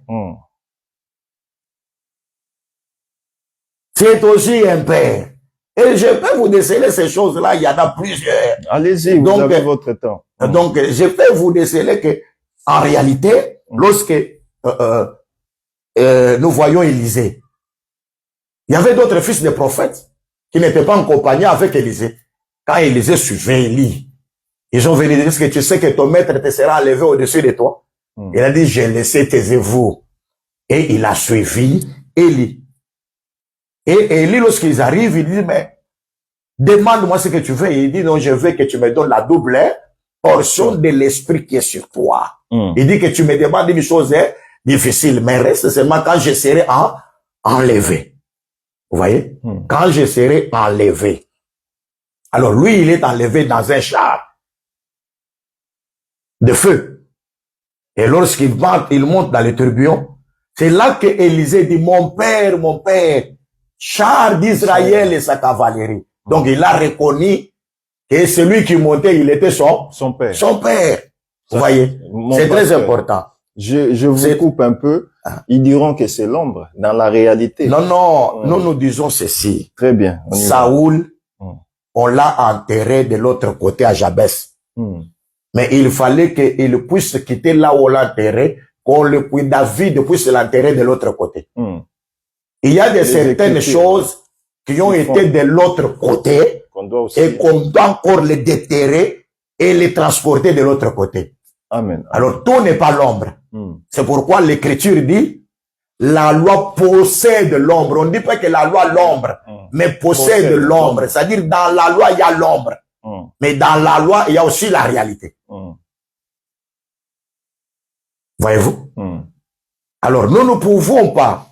C'est aussi un père. Et je peux vous déceler ces choses-là, il y en a plusieurs. Allez-y, vous avez votre temps. Donc, je peux vous déceler que, en réalité, lorsque nous voyons Élisée, il y avait d'autres fils de prophètes qui n'étaient pas en compagnie avec Élisée. Quand Élisée suivait Élie, ils ont venu dire, est-ce que tu sais que ton maître te sera enlevé au-dessus de toi? Il a dit, j'ai laissé taisez-vous. Et il a suivi Élie. Et Élie, lorsqu'ils arrivent, il dit, mais demande-moi ce que tu veux. Et il dit, non, je veux que tu me donnes la double portion de l'esprit qui est sur toi. Il dit que tu me demandes une chose difficile, mais reste seulement quand je serai enlevé. Vous voyez? Quand je serai enlevé. Alors lui, il est enlevé dans un char de feu. Et lorsqu'il monte dans les tourbillons, c'est là que Élisée dit, mon père, char d'Israël et sa cavalerie. Donc il a reconnu que celui qui montait, il était son père. Son père. Vous voyez? C'est très important. Je vous coupe un peu. Ils diront que c'est l'ombre dans la réalité. Non, nous disons ceci. Très bien. Saoul, on l'a enterré de l'autre côté à Jabès. Mais il fallait qu'il puisse quitter là où on l'a enterré, David puisse l'enterrer de l'autre côté. Il y a certaines choses qui ont été de l'autre côté et qu'on doit encore les déterrer et les transporter de l'autre côté. Amen. Alors, tout n'est pas l'ombre. C'est pourquoi l'Écriture dit, la loi possède l'ombre. On ne dit pas que la loi a l'ombre, mais possède l'ombre. C'est-à-dire, dans la loi, il y a l'ombre. Mais dans la loi, il y a aussi la réalité. Voyez-vous? Alors, nous ne pouvons pas,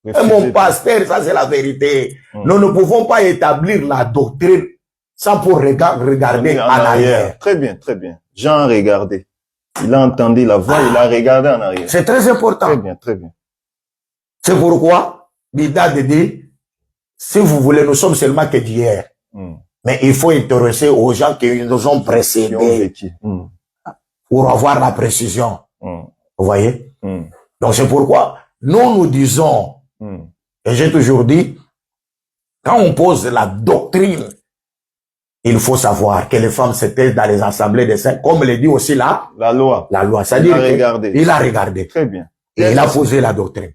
mon pasteur, ça c'est la vérité, nous ne pouvons pas établir la doctrine sans pour regarder en arrière. Très bien, très bien. Jean a regardé. Il a entendu la voix, il a regardé en arrière. C'est très important. Très bien, très bien. C'est pourquoi, Bidad dit, si vous voulez, nous sommes seulement que d'hier. Mais il faut intéresser aux gens qui nous ont précédés pour avoir la précision. Vous voyez? Donc c'est pourquoi nous disons, et j'ai toujours dit, quand on pose la doctrine, il faut savoir que les femmes s'étaient dans les assemblées des saints, comme le dit aussi là, la loi. La loi. C'est-à-dire il a regardé. Très bien. Et il a posé la doctrine.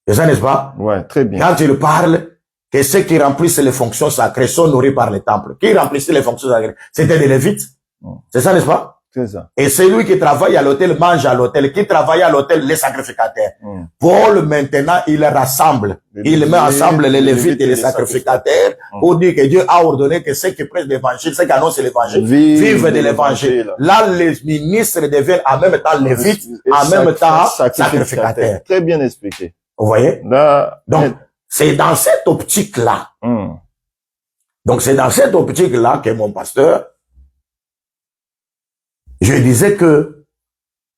C'est ça, n'est-ce pas? Ouais, très bien. Quand il parle que ceux qui remplissent les fonctions sacrées sont nourris par le temple. Qui remplissait les fonctions sacrées? C'était des Lévites. C'est ça, n'est-ce pas? C'est ça. Et celui qui travaille à l'hôtel mange à l'hôtel. Qui travaille à l'hôtel, les sacrificateurs. Paul, maintenant, il rassemble. Il met ensemble les Lévites et les sacrificateurs pour dire que Dieu a ordonné que ceux qui prêchent l'évangile, ceux qui annoncent l'évangile, vivent de l'évangile. Là, les ministres deviennent en même temps Lévites, en même temps sacrificateurs. Très bien expliqué. Vous voyez? Donc, c'est dans cette optique-là. Donc, c'est dans cette optique-là que mon pasteur, je disais que,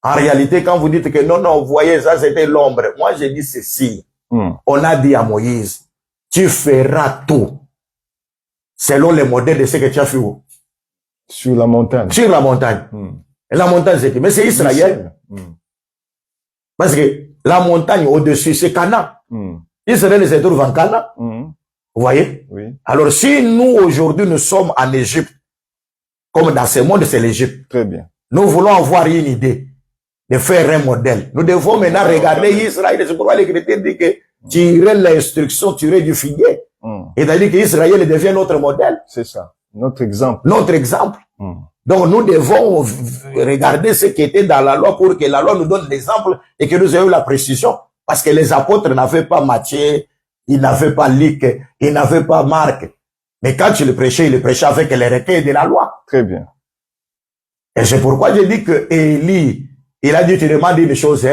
en réalité, quand vous dites que non, vous voyez, ça c'était l'ombre. Moi, j'ai dit ceci. On a dit à Moïse, tu feras tout selon les modèles de ce que tu as fait où? Sur la montagne. Sur la montagne. Et la montagne, c'est qui? Mais c'est Israël. Parce que la montagne au-dessus, c'est Canaan. Israël se trouve en Canaan. Vous voyez? Oui. Alors, si nous, aujourd'hui, nous sommes en Égypte, comme dans ce monde, c'est l'Égypte. Très bien. Nous voulons avoir une idée de faire un modèle. Nous devons maintenant regarder Israël. C'est pourquoi l'Écriture dit que tirer l'instruction, tirer du figuier. Et c'est-à-dire qu'Israël devient notre modèle. C'est ça. Notre exemple. Notre exemple. Donc nous devons regarder ce qui était dans la loi pour que la loi nous donne l'exemple et que nous ayons la précision. Parce que les apôtres n'avaient pas Matthieu, ils n'avaient pas Luc, ils n'avaient pas Marc. Mais quand il prêchait avec les requêtes de la loi. Très bien. Et c'est pourquoi je dis que Élie, il a dit, tu demandes une chose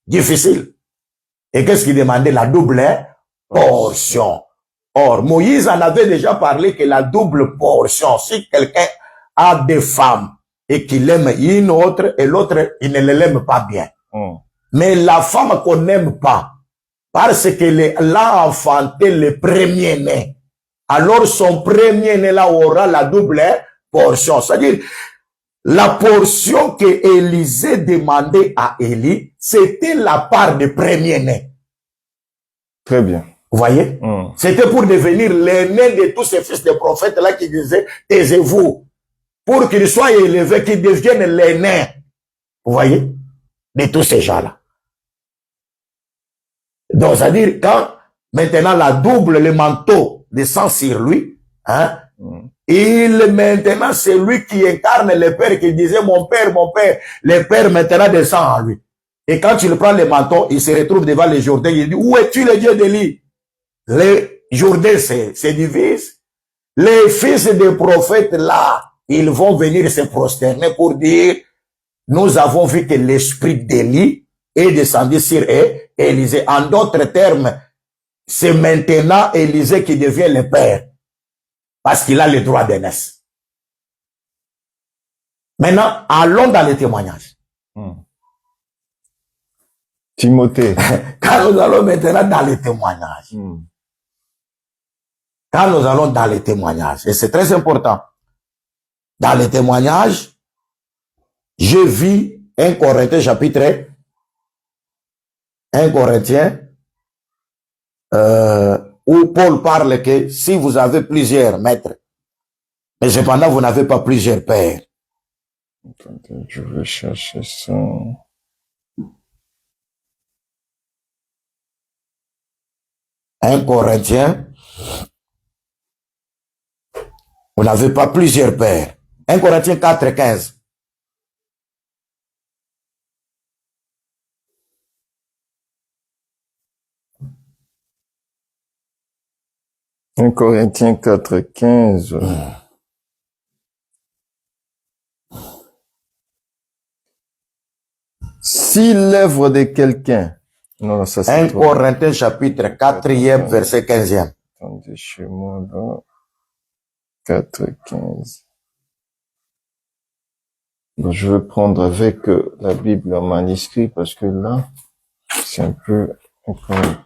difficile. Et qu'est-ce qu'il demandait? La double portion. Or, Moïse en avait déjà parlé que la double portion, si quelqu'un a des femmes et qu'il aime une autre et l'autre, il ne l'aime pas bien. Mais la femme qu'on n'aime pas, parce qu'elle l'a enfanté le premier-né, alors son premier-né là aura la double portion. C'est-à-dire, la portion que Élisée demandait à Élie, c'était la part du premier-né. Très bien. Vous voyez? C'était pour devenir l'aîné de tous ces fils de prophètes là qui disaient, taisez-vous. Pour qu'ils soient élevés, qu'ils deviennent l'aîné. Vous voyez? De tous ces gens-là. Donc, c'est-à-dire, quand maintenant la double, le manteau descend sur lui, hein, il maintenant, c'est lui qui incarne le Père, qui disait, mon Père, le Père maintenant descend en lui. Et quand il prend le manteau, il se retrouve devant le Jourdain, il dit, où es-tu le Dieu d'Élie? Les Jourdains se divisent. Les fils des prophètes là, ils vont venir se prosterner pour dire, nous avons vu que l'esprit d'Élie est descendu sur Élisée. En d'autres termes, c'est maintenant Élisée qui devient le père. Parce qu'il a le droit d'aînesse. Maintenant, allons dans les témoignages. Timothée. Quand nous allons maintenant dans les témoignages. Quand nous allons dans les témoignages, et c'est très important. Dans les témoignages, je vis 1 Corinthiens chapitre 1 Corinthiens, où Paul parle que si vous avez plusieurs maîtres, mais cependant vous n'avez pas plusieurs pères. Attendez, je vais chercher ça. Un Corinthien, vous n'avez pas plusieurs pères. 1 Corinthiens 4, 15. Un Corinthiens 4, 15. Si l'œuvre de quelqu'un... Non, ça c'est 1 Corinthiens chapitre 4e, verset 15e. Attendez, chez moi là. 4, 15. Bon, je vais prendre avec la Bible en manuscrit parce que là, c'est un peu incorrect.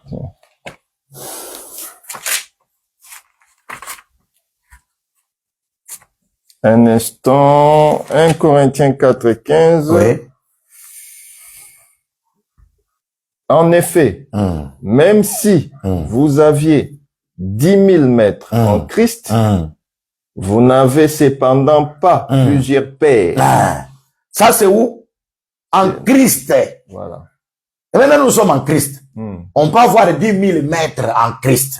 Un instant, 1 Corinthiens 4, 15. Oui. En effet, même si vous aviez 10 000 maîtres en Christ, vous n'avez cependant pas plusieurs pères. Ça c'est où? En Christ. Voilà. Et maintenant nous sommes en Christ. On peut avoir 10 000 maîtres en Christ.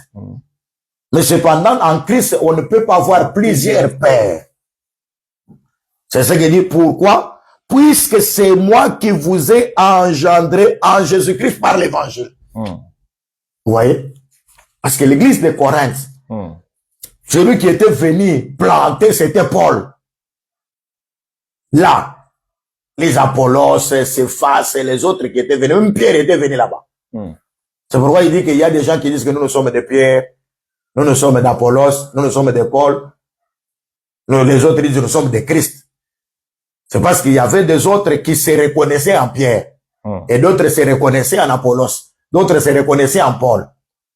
Mais cependant, en Christ, on ne peut pas avoir plusieurs pères. C'est ce qu'il dit. Pourquoi? Puisque c'est moi qui vous ai engendré en Jésus-Christ par l'évangile. Vous voyez? Parce que l'église de Corinthe, celui qui était venu planter, c'était Paul. Là, les Apollos, Céphas et les autres qui étaient venus, même Pierre était venu là-bas. C'est pourquoi il dit qu'il y a des gens qui disent que nous sommes de Pierre, nous sommes d'Apollos, nous sommes de Paul. Les autres disent que nous sommes de Christ. C'est parce qu'il y avait des autres qui se reconnaissaient en Pierre. Et d'autres se reconnaissaient en Apollos. D'autres se reconnaissaient en Paul.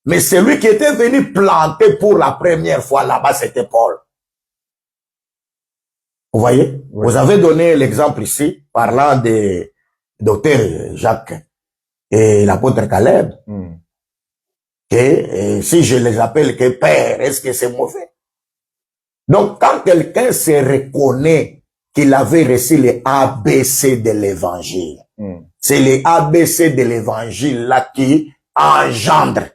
Mais celui qui était venu planter pour la première fois là-bas, c'était Paul. Vous voyez? Oui. Vous avez donné l'exemple ici, parlant des docteurs Jacques et l'apôtre Caleb. Et si je les appelle que père, est-ce que c'est mauvais? Donc, quand quelqu'un se reconnaît qu'il avait reçu les ABC de l'évangile. C'est les ABC de l'évangile là qui engendrent.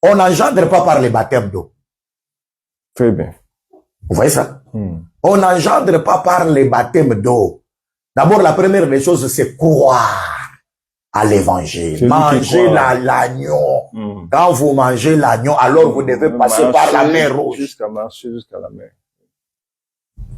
On n'engendre pas par le baptême d'eau. Très bien. Vous voyez ça? On n'engendre pas par le baptême d'eau. D'abord, la première des choses, c'est croire à l'évangile. Manger l'agneau. Quand vous mangez l'agneau, alors vous devez passer par la mer rouge. Jusqu'à marcher jusqu'à la mer.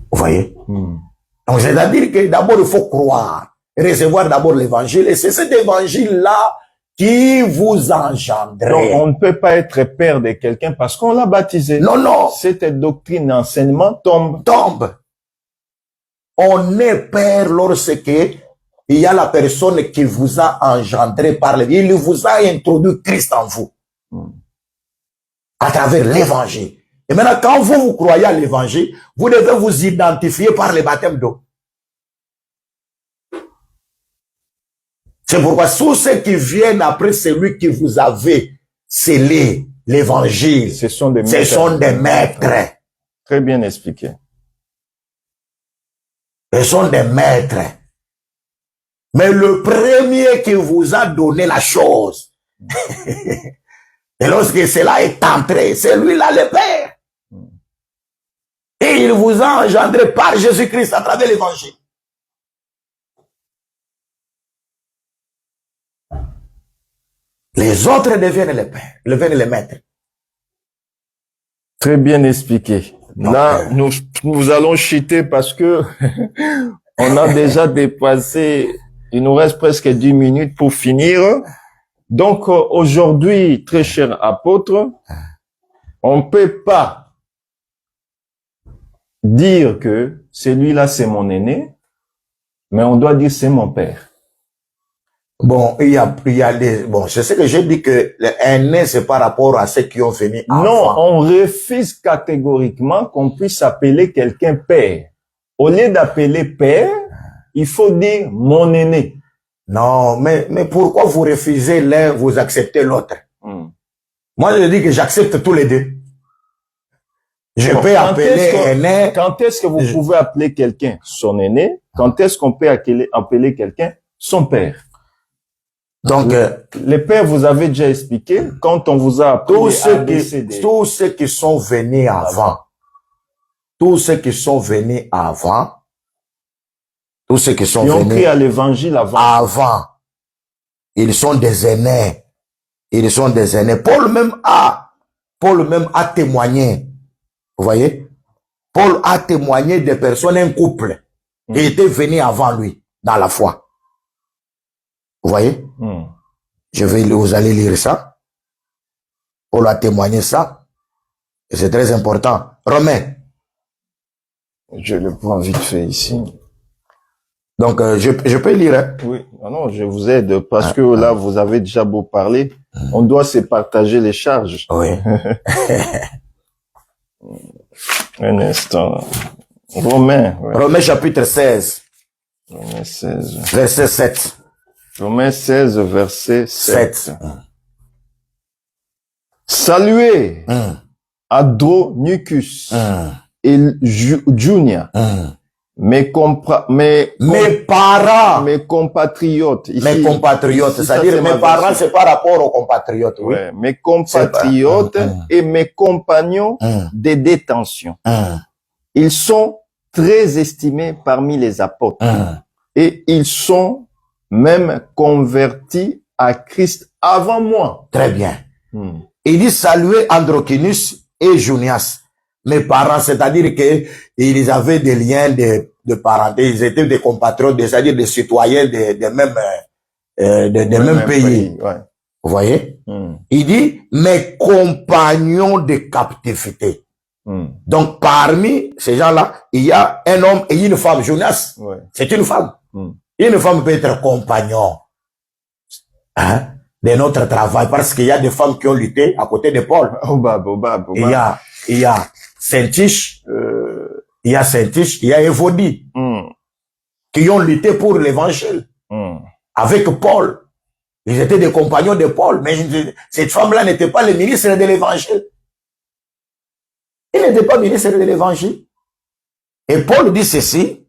Vous voyez? Donc, c'est-à-dire que d'abord, il faut croire, recevoir d'abord l'évangile. Et c'est cet évangile-là qui vous engendrait. Donc, on ne peut pas être père de quelqu'un parce qu'on l'a baptisé. Non, non. Cette doctrine d'enseignement tombe. Tombe. On est père lorsque il y a la personne qui vous a engendré par le vie. Il vous a introduit Christ en vous. À travers l'évangile. Et maintenant, quand vous croyez à l'évangile, vous devez vous identifier par le baptême d'eau. C'est pourquoi tous ceux qui viennent après celui qui vous avait scellé l'évangile, Ce sont des maîtres. Très bien expliqué. Ce sont des maîtres. Mais le premier qui vous a donné la chose, et lorsque cela est entré, c'est lui-là le Père. Et il vous a engendré par Jésus-Christ à travers l'évangile. Les autres deviennent les pères, deviennent les maîtres. Très bien expliqué. Donc, là, nous allons chuter parce que on a déjà dépassé, il nous reste presque 10 minutes pour finir. Donc, aujourd'hui, très cher apôtre, on ne peut pas dire que celui-là, c'est mon aîné, mais on doit dire c'est mon père. Bon, il y a des, bon, c'est ce que j'ai dit que l'aîné, c'est par rapport à ceux qui ont fini avant. Non, on refuse catégoriquement qu'on puisse appeler quelqu'un père. Au lieu d'appeler père, il faut dire mon aîné. Non, mais pourquoi vous refusez l'un, vous acceptez l'autre? Moi, je dis que j'accepte tous les deux. Je peux appeler aîné. Quand est-ce que vous pouvez appeler quelqu'un son aîné? Quand est-ce qu'on peut appeler quelqu'un son père? Donc, les pères, vous avez déjà expliqué, quand on vous a appelé tous ceux qui sont venus avant, tous ceux qui sont venus avant, tous ceux qui sont venus, ils ont cru à l'évangile avant, ils sont des aînés, ils sont des aînés. Paul même a témoigné, vous voyez, Paul a témoigné des personnes, un couple, qui était venu avant lui, dans la foi. Vous voyez? Vous allez lire ça. Paul a témoigné ça. Et c'est très important. Romain. Je le prends vite fait ici. Donc, je peux lire. Hein? Oui. Non, je vous aide parce que là, vous avez déjà beau parler. On doit se partager les charges. Oui. Un instant. Romain. Ouais. Romain chapitre 16. Romain 16. Verset 7. Romains 16, verset 7. Saluez Andronicus et Junia, mes parents, mes compatriotes. Ici, mes compatriotes, c'est-à-dire mes parents, c'est par rapport aux compatriotes. Oui. Ouais, mes compatriotes et mes compagnons de détention. Ils sont très estimés parmi les apôtres et ils sont même convertis à Christ avant moi. Très bien. Il dit saluer Andronicus et Junias, mes parents, c'est-à-dire que ils avaient des liens de parenté, ils étaient des compatriotes, c'est-à-dire des citoyens des mêmes pays. Ouais. Vous voyez? Il dit mes compagnons de captivité. Donc parmi ces gens-là, il y a un homme et une femme. Junias, c'est une femme. Une femme peut être compagnon de notre travail parce qu'il y a des femmes qui ont lutté à côté de Paul. Il y a Saint-Tiche, il y a Évodie qui ont lutté pour l'évangile avec Paul. Ils étaient des compagnons de Paul, mais cette femme-là n'était pas le ministre de l'évangile. Il n'était pas ministre de l'évangile. Et Paul dit ceci.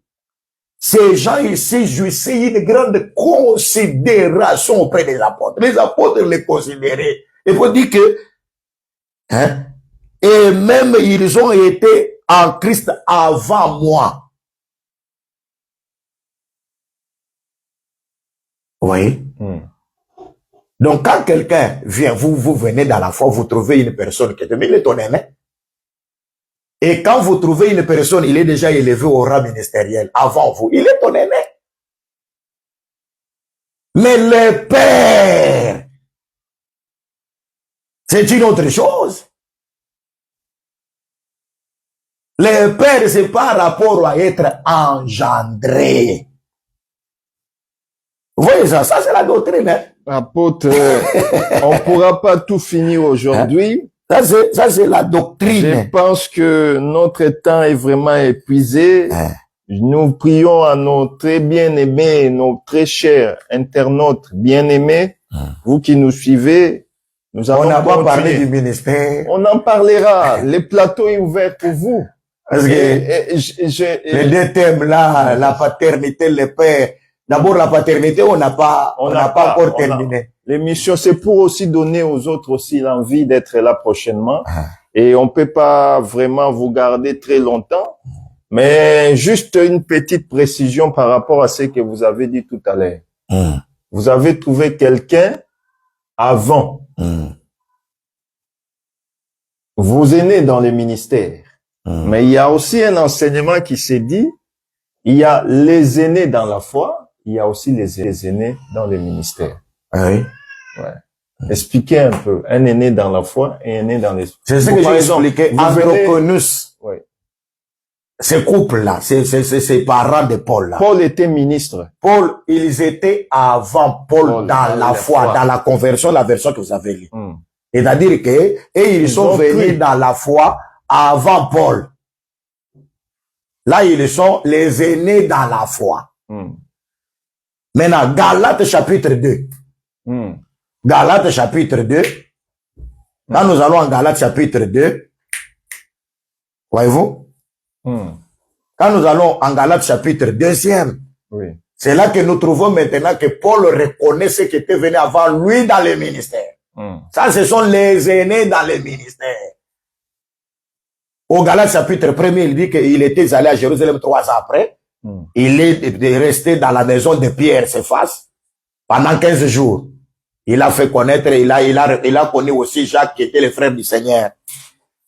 Ces gens ici jouissaient une grande considération auprès des apôtres. Les apôtres les considéraient. Et pour dire que, et même ils ont été en Christ avant moi. Vous voyez? Donc quand quelqu'un vient, vous venez dans la foi, vous trouvez une personne qui est mais il est ton aîné. Et quand vous trouvez une personne, il est déjà élevé au rang ministériel avant vous. Il est ton aîné. Mais le père C'est une autre chose. Le père, c'est par rapport à être engendré. Vous voyez ça? Ça, c'est la doctrine, hein? Apôtre, on ne pourra pas tout finir aujourd'hui. Ça, c'est la doctrine. Je pense que notre temps est vraiment épuisé. Nous prions à nos très bien-aimés, nos très chers internautes bien-aimés, vous qui nous suivez. Nous allons on n'a pas parlé du ministère. On en parlera. Le plateau est ouvert pour vous. Parce que les deux thèmes là, la paternité, le père. D'abord, la paternité, on n'a pas encore terminé. L'émission, c'est pour aussi donner aux autres aussi l'envie d'être là prochainement. Et on peut pas vraiment vous garder très longtemps. Mais juste une petite précision par rapport à ce que vous avez dit tout à l'heure. Vous avez trouvé quelqu'un avant. Vous êtes né dans le ministère. Mais il y a aussi un enseignement qui s'est dit, il y a les aînés dans la foi, il y a aussi les aînés dans le ministère. Oui. Ouais. Expliquez un peu. Un aîné dans la foi et un aîné dans l'esprit. C'est ce que j'ai expliqué. Androconus. Oui. Ce couple-là, c'est parents de Paul, là. Paul était ministre. Paul, ils étaient avant Paul dans la foi, dans la conversion, la version que vous avez lue. C'est-à-dire que, et ils sont venus dans la foi avant Paul. Là, ils sont les aînés dans la foi. Maintenant, Galates chapitre 2. Galates chapitre 2. Quand nous allons en Galates chapitre 2, voyez-vous? Quand nous allons en Galates chapitre 2e, c'est là que nous trouvons maintenant que Paul reconnaît ce qui était venu avant lui dans le ministère. Ça, ce sont les aînés dans le ministère. Au Galates chapitre 1er, il dit qu'il était allé à Jérusalem 3 ans après. Il est resté dans la maison de Pierre, Céphas, pendant 15 jours. Il a fait connaître, il a connu aussi Jacques qui était le frère du Seigneur.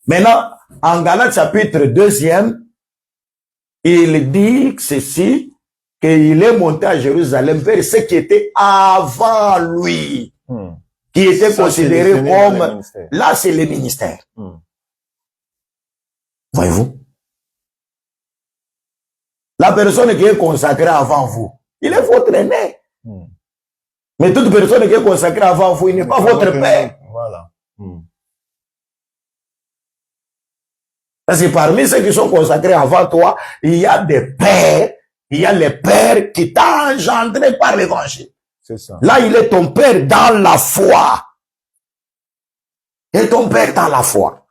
Maintenant, en Galates chapitre 2e, il dit ceci, qu'il est monté à Jérusalem vers ce qui était avant lui, qui était considéré comme, là c'est le ministère. Voyez-vous? La personne qui est consacrée avant vous, il est votre aîné. Mais toute personne qui est consacrée avant vous, il n'est pas votre père. Voilà. Parce que parmi ceux qui sont consacrés avant toi, il y a des pères, il y a les pères qui t'ont engendré par l'évangile. C'est ça. Là, il est ton père dans la foi. Il est ton père dans la foi.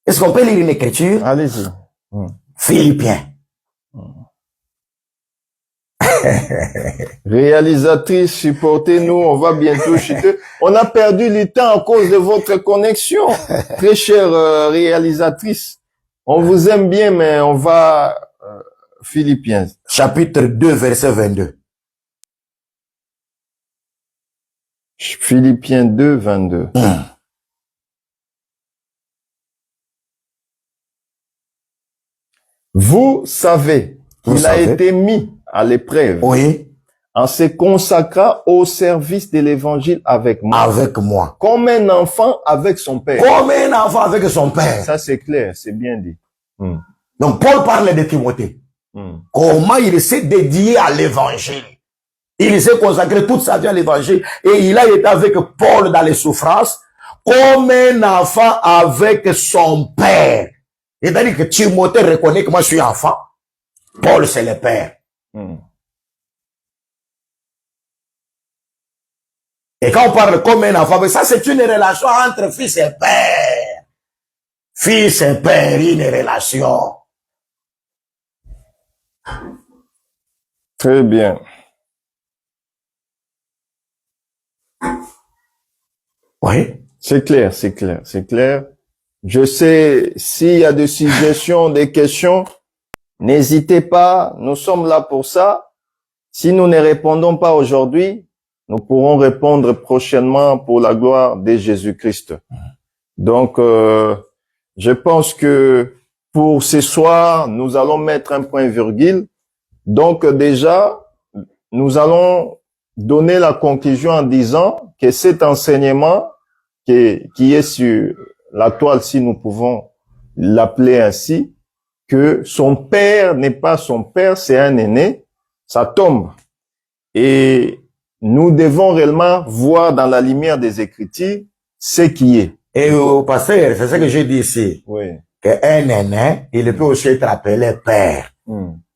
Est-ce qu'on peut lire une écriture? Allez-y. Philippiens. Réalisatrice, supportez-nous, on va bientôt chuter. On a perdu le temps à cause de votre connexion. Très chère réalisatrice, on vous aime bien, mais on va... Philippiens. Chapitre 2, verset 22. Philippiens 2, 22. Vous savez qu'il a été mis à l'épreuve. Oui. En se consacrant au service de l'évangile avec moi. Avec moi. Comme un enfant avec son père. Comme un enfant avec son père. Ça c'est clair, c'est bien dit. Donc Paul parle de Timothée. Comment il s'est dédié à l'évangile. Il s'est consacré toute sa vie à l'évangile. Et il a été avec Paul dans les souffrances. Comme un enfant avec son père. C'est-à-dire que Timothée reconnaît que moi je suis enfant. Paul c'est le père. Et quand on parle comme un enfant, ça c'est une relation entre fils et père. Fils et père, une relation. Très bien. Oui. C'est clair, c'est clair, c'est clair. Je sais, s'il y a des suggestions, des questions, n'hésitez pas, nous sommes là pour ça. Si nous ne répondons pas aujourd'hui, nous pourrons répondre prochainement pour la gloire de Jésus-Christ. Donc, je pense que pour ce soir, nous allons mettre un point virgule. Donc déjà, nous allons donner la conclusion en disant que cet enseignement qui est sur la toile, si nous pouvons l'appeler ainsi, que son père n'est pas son père, c'est un aîné, ça tombe. Et nous devons réellement voir dans la lumière des Écritures ce qui est. Et au pasteur, c'est ce que j'ai dit ici. Oui. Qu'un aîné, il peut aussi être appelé père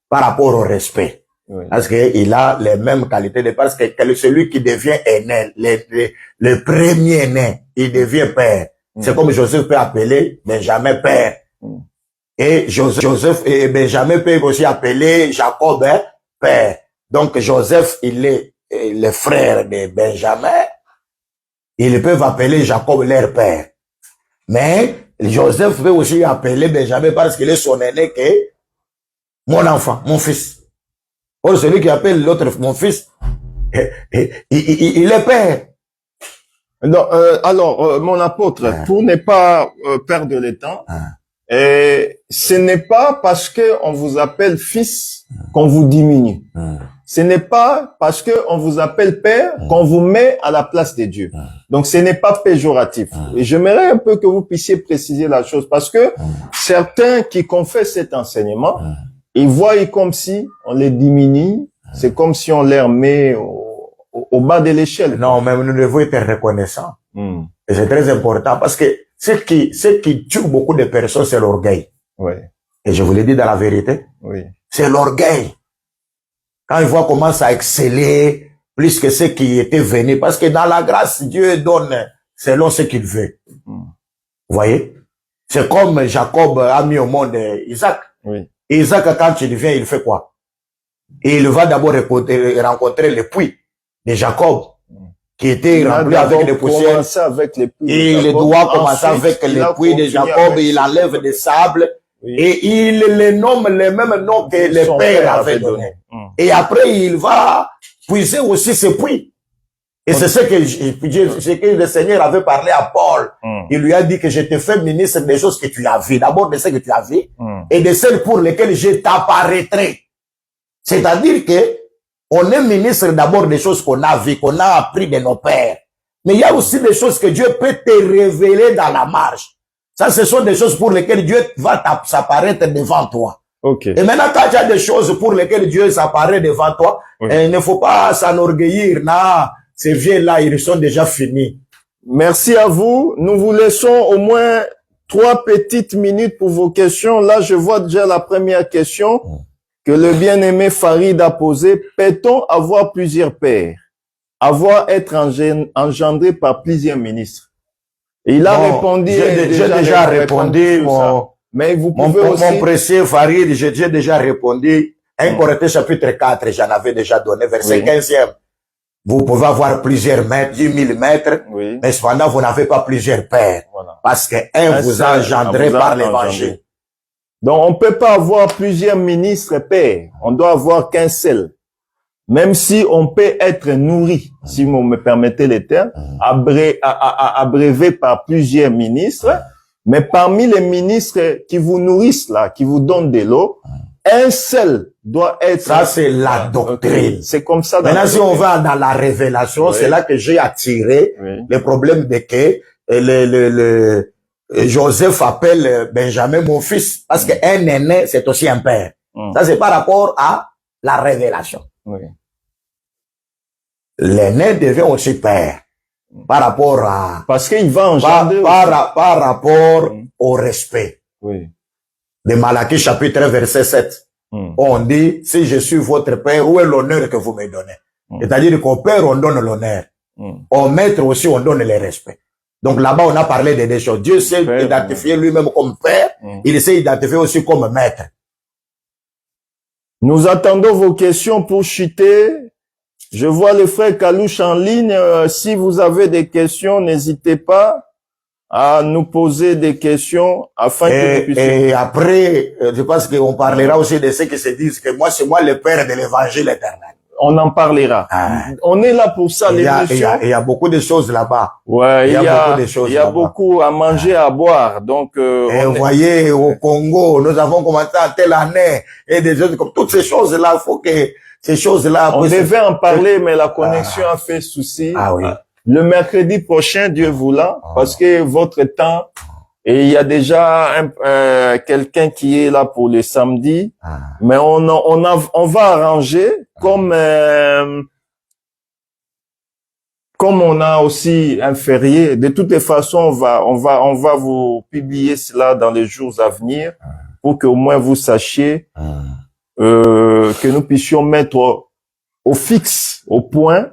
par rapport au respect. Oui. Parce qu'il a les mêmes qualités, parce que celui qui devient aîné, le premier né, il devient père. C'est comme Joseph peut appeler Benjamin père. Et Joseph et Benjamin peuvent aussi appeler Jacob père. Donc Joseph, il est le frère de Benjamin. Ils peuvent appeler Jacob leur père. Mais Joseph peut aussi appeler Benjamin parce qu'il est son aîné que mon enfant, mon fils. Or, celui qui appelle l'autre mon fils, il est père. Non, alors, mon apôtre, pour ne pas perdre le temps, ce n'est pas parce que on vous appelle fils qu'on vous diminue. Ce n'est pas parce que on vous appelle père qu'on vous met à la place de Dieu. Donc, ce n'est pas péjoratif. Et j'aimerais un peu que vous puissiez préciser la chose parce que certains qui confessent cet enseignement, ils voient comme si on les diminue. C'est comme si on les remet au bas de l'échelle. Non, mais nous devons être reconnaissants. Et c'est très important parce que ce qui tue beaucoup de personnes, c'est l'orgueil. Oui. Et je vous l'ai dit dans la vérité. Oui. C'est l'orgueil. Quand ils voient comment ça exceller plus que ce qui était venu. Parce que dans la grâce, Dieu donne selon ce qu'il veut. Vous voyez? C'est comme Jacob a mis au monde Isaac. Oui. Isaac, quand il vient, il fait quoi? Et il va d'abord rencontrer le puits de Jacob, qui était rempli avec des poussières. Et il doit commencer avec le puits de Jacob, il enlève des sables, et il les nomme les mêmes noms que le père avait donné. Et après, il va puiser aussi ce puits. Et c'est ce que le Seigneur avait parlé à Paul. Il lui a dit que je te fais ministre des choses que tu as vues. D'abord de ce que tu as vu, et de celles pour lesquelles je t'apparaîtrai. C'est-à-dire que on est ministre d'abord des choses qu'on a vues, qu'on a appris de nos pères. Mais il y a aussi des choses que Dieu peut te révéler dans la marche. Ça, ce sont des choses pour lesquelles Dieu va s'apparaître devant toi. Okay. Et maintenant, quand il y a des choses pour lesquelles Dieu s'apparaît devant toi, il ne faut pas s'enorgueillir. Non, ces vieux-là, ils sont déjà finis. Merci à vous. Nous vous laissons au moins 3 petites minutes pour vos questions. Là, je vois déjà la première question que le bien-aimé Farid a posée. Peut-on avoir plusieurs pères? Être engendré par plusieurs ministres? Et il a répondu. J'ai déjà répondu. Mais vous pouvez aussi... Mon précieux Farid, j'ai déjà répondu. 1 Corinthiens chapitre 4, j'en avais déjà donné, verset 15e. Vous pouvez avoir plusieurs maîtres, 10 000 maîtres, mais cependant, vous n'avez pas plusieurs pères. Voilà. Parce qu'un vous a engendré par l'évangile. Donc, on peut pas avoir plusieurs ministres pères. On doit avoir qu'un seul. Même si on peut être nourri, si vous me permettez les termes, abrévé par plusieurs ministres, mais parmi les ministres qui vous nourrissent là, qui vous donnent de l'eau, un seul doit être... Ça, c'est la doctrine. C'est comme ça. Maintenant, si on va dans la révélation, c'est là que j'ai attiré le problème de que Joseph appelle Benjamin mon fils, parce qu'un aîné, c'est aussi un père. Ça, c'est par rapport à la révélation. L'aîné devient aussi père. Par rapport à... Parce qu'il va engendrer... Par rapport au respect. De Malachie chapitre 1 verset 7. On dit, si je suis votre père, où est l'honneur que vous me donnez? C'est-à-dire qu'au père, on donne l'honneur. Au maître aussi, on donne le respect. Donc là-bas, on a parlé de deux choses. Dieu sait identifier lui-même comme père. Il sait identifier aussi comme maître. Nous attendons vos questions pour chuter. Je vois le frère Kalouche en ligne. Si vous avez des questions, n'hésitez pas à nous poser des questions afin que nous puissions... Et après, je pense qu'on parlera aussi de ceux qui se disent que moi, c'est moi le père de l'évangile éternel. on en parlera. On est là pour ça, l'émission. Il y a beaucoup de choses là-bas. Ouais, il y a beaucoup de choses il y a beaucoup à manger, à boire. Donc, et vous voyez, au Congo, nous avons commencé à telle année, et des choses comme toutes ces choses-là, il faut que ces choses-là... On devait en parler, mais la connexion a fait souci. Ah oui. Le mercredi prochain, Dieu voulant, parce que votre temps, et il y a déjà quelqu'un qui est là pour le samedi, mais on va arranger comme on a aussi un férié. De toutes les façons, on va vous publier cela dans les jours à venir pour que au moins vous sachiez que nous puissions mettre au fixe, au point,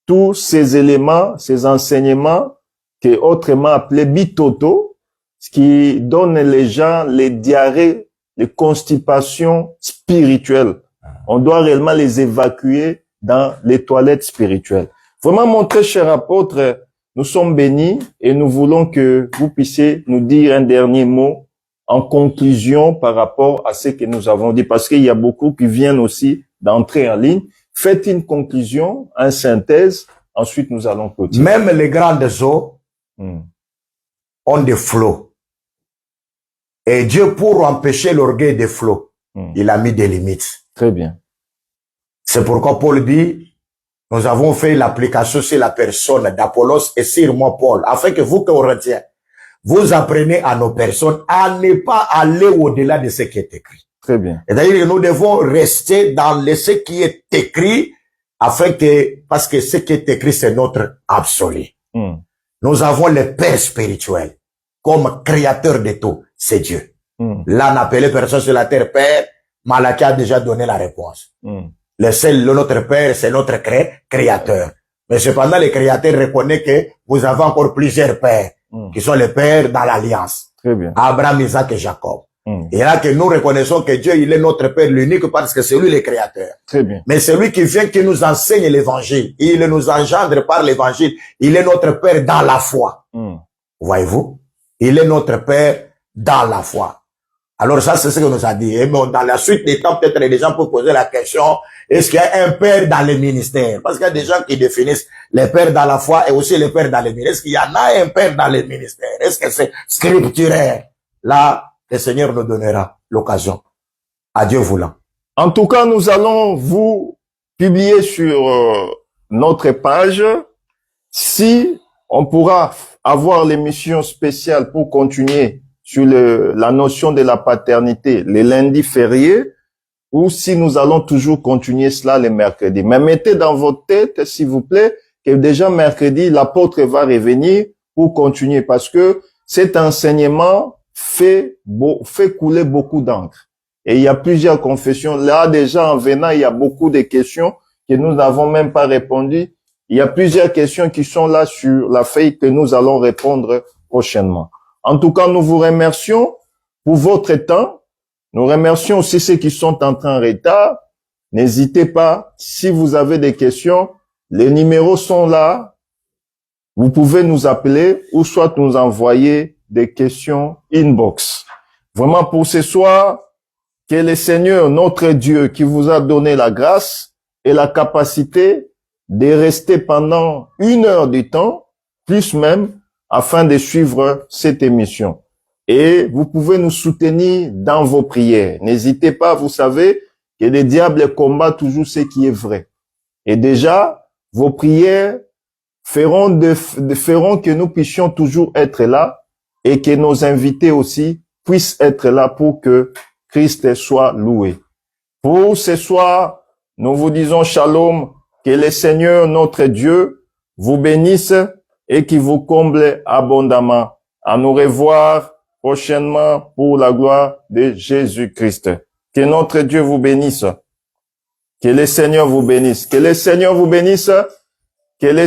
tous ces éléments, ces enseignements, qui est autrement appelé bitoto, ce qui donne les gens les diarrhées, les constipations spirituelles. On doit réellement les évacuer dans les toilettes spirituelles. Vraiment, mon très cher apôtre, nous sommes bénis et nous voulons que vous puissiez nous dire un dernier mot en conclusion par rapport à ce que nous avons dit, parce qu'il y a beaucoup qui viennent aussi d'entrer en ligne. Faites une conclusion, une synthèse, ensuite nous allons continuer. Même les grandes eaux ont des flots. Et Dieu, pour empêcher l'orgueil des flots, il a mis des limites. Très bien. C'est pourquoi Paul dit, nous avons fait l'application sur la personne d'Apollos et sur moi, Paul, afin que vous, Corinthiens, vous apprenez à nos personnes à ne pas aller au-delà de ce qui est écrit. Très bien. C'est-à-dire que nous devons rester dans ce qui est écrit, afin que, parce que ce qui est écrit, c'est notre absolu. Nous avons le Père spirituel comme créateur de tout, c'est Dieu. Là, n'appelez personne sur la terre Père, Malachie a déjà donné la réponse. Le seul, notre Père, c'est notre créateur. Mais cependant, le créateur reconnaît que vous avez encore plusieurs pères, qui sont les pères dans l'alliance. Très bien. Abraham, Isaac et Jacob. Et là que nous reconnaissons que Dieu, il est notre Père l'unique parce que c'est lui le créateur. Très bien. Mais c'est lui qui vient, qui nous enseigne l'évangile. Il nous engendre par l'évangile. Il est notre Père dans la foi. Voyez-vous? Il est notre Père dans la foi. Alors ça, c'est ce que nous a dit. Et bon, dans la suite des temps, peut-être les gens peuvent poser la question, est-ce qu'il y a un père dans le ministère? Parce qu'il y a des gens qui définissent les pères dans la foi et aussi les pères dans le ministère. Est-ce qu'il y en a un père dans le ministère? Est-ce que c'est scripturaire? Là, le Seigneur nous donnera l'occasion. À Dieu voulant. En tout cas, nous allons vous publier sur notre page. Si on pourra avoir l'émission spéciale pour continuer sur la notion de la paternité les lundis fériés, ou si nous allons toujours continuer cela les mercredis. Mais mettez dans votre tête, s'il vous plaît, que déjà mercredi, l'apôtre va revenir pour continuer, parce que cet enseignement fait couler beaucoup d'encre. Et il y a plusieurs confessions. Là, déjà, en venant, il y a beaucoup de questions que nous n'avons même pas répondues. Il y a plusieurs questions qui sont là sur la feuille que nous allons répondre prochainement. En tout cas, nous vous remercions pour votre temps. Nous remercions aussi ceux qui sont entrés en retard. N'hésitez pas, si vous avez des questions, les numéros sont là. Vous pouvez nous appeler ou soit nous envoyer des questions inbox. Vraiment pour ce soir, que le Seigneur, notre Dieu, qui vous a donné la grâce et la capacité de rester pendant 1 heure de temps, plus même, afin de suivre cette émission. Et vous pouvez nous soutenir dans vos prières. N'hésitez pas, vous savez que le diable combat toujours ce qui est vrai. Et déjà, vos prières feront que nous puissions toujours être là et que nos invités aussi puissent être là pour que Christ soit loué. Pour ce soir, nous vous disons shalom, que le Seigneur, notre Dieu, vous bénisse et qui vous comble abondamment. À nous revoir prochainement pour la gloire de Jésus-Christ. Que notre Dieu vous bénisse. Que le Seigneur vous bénisse. Que le Seigneur vous bénisse. Que le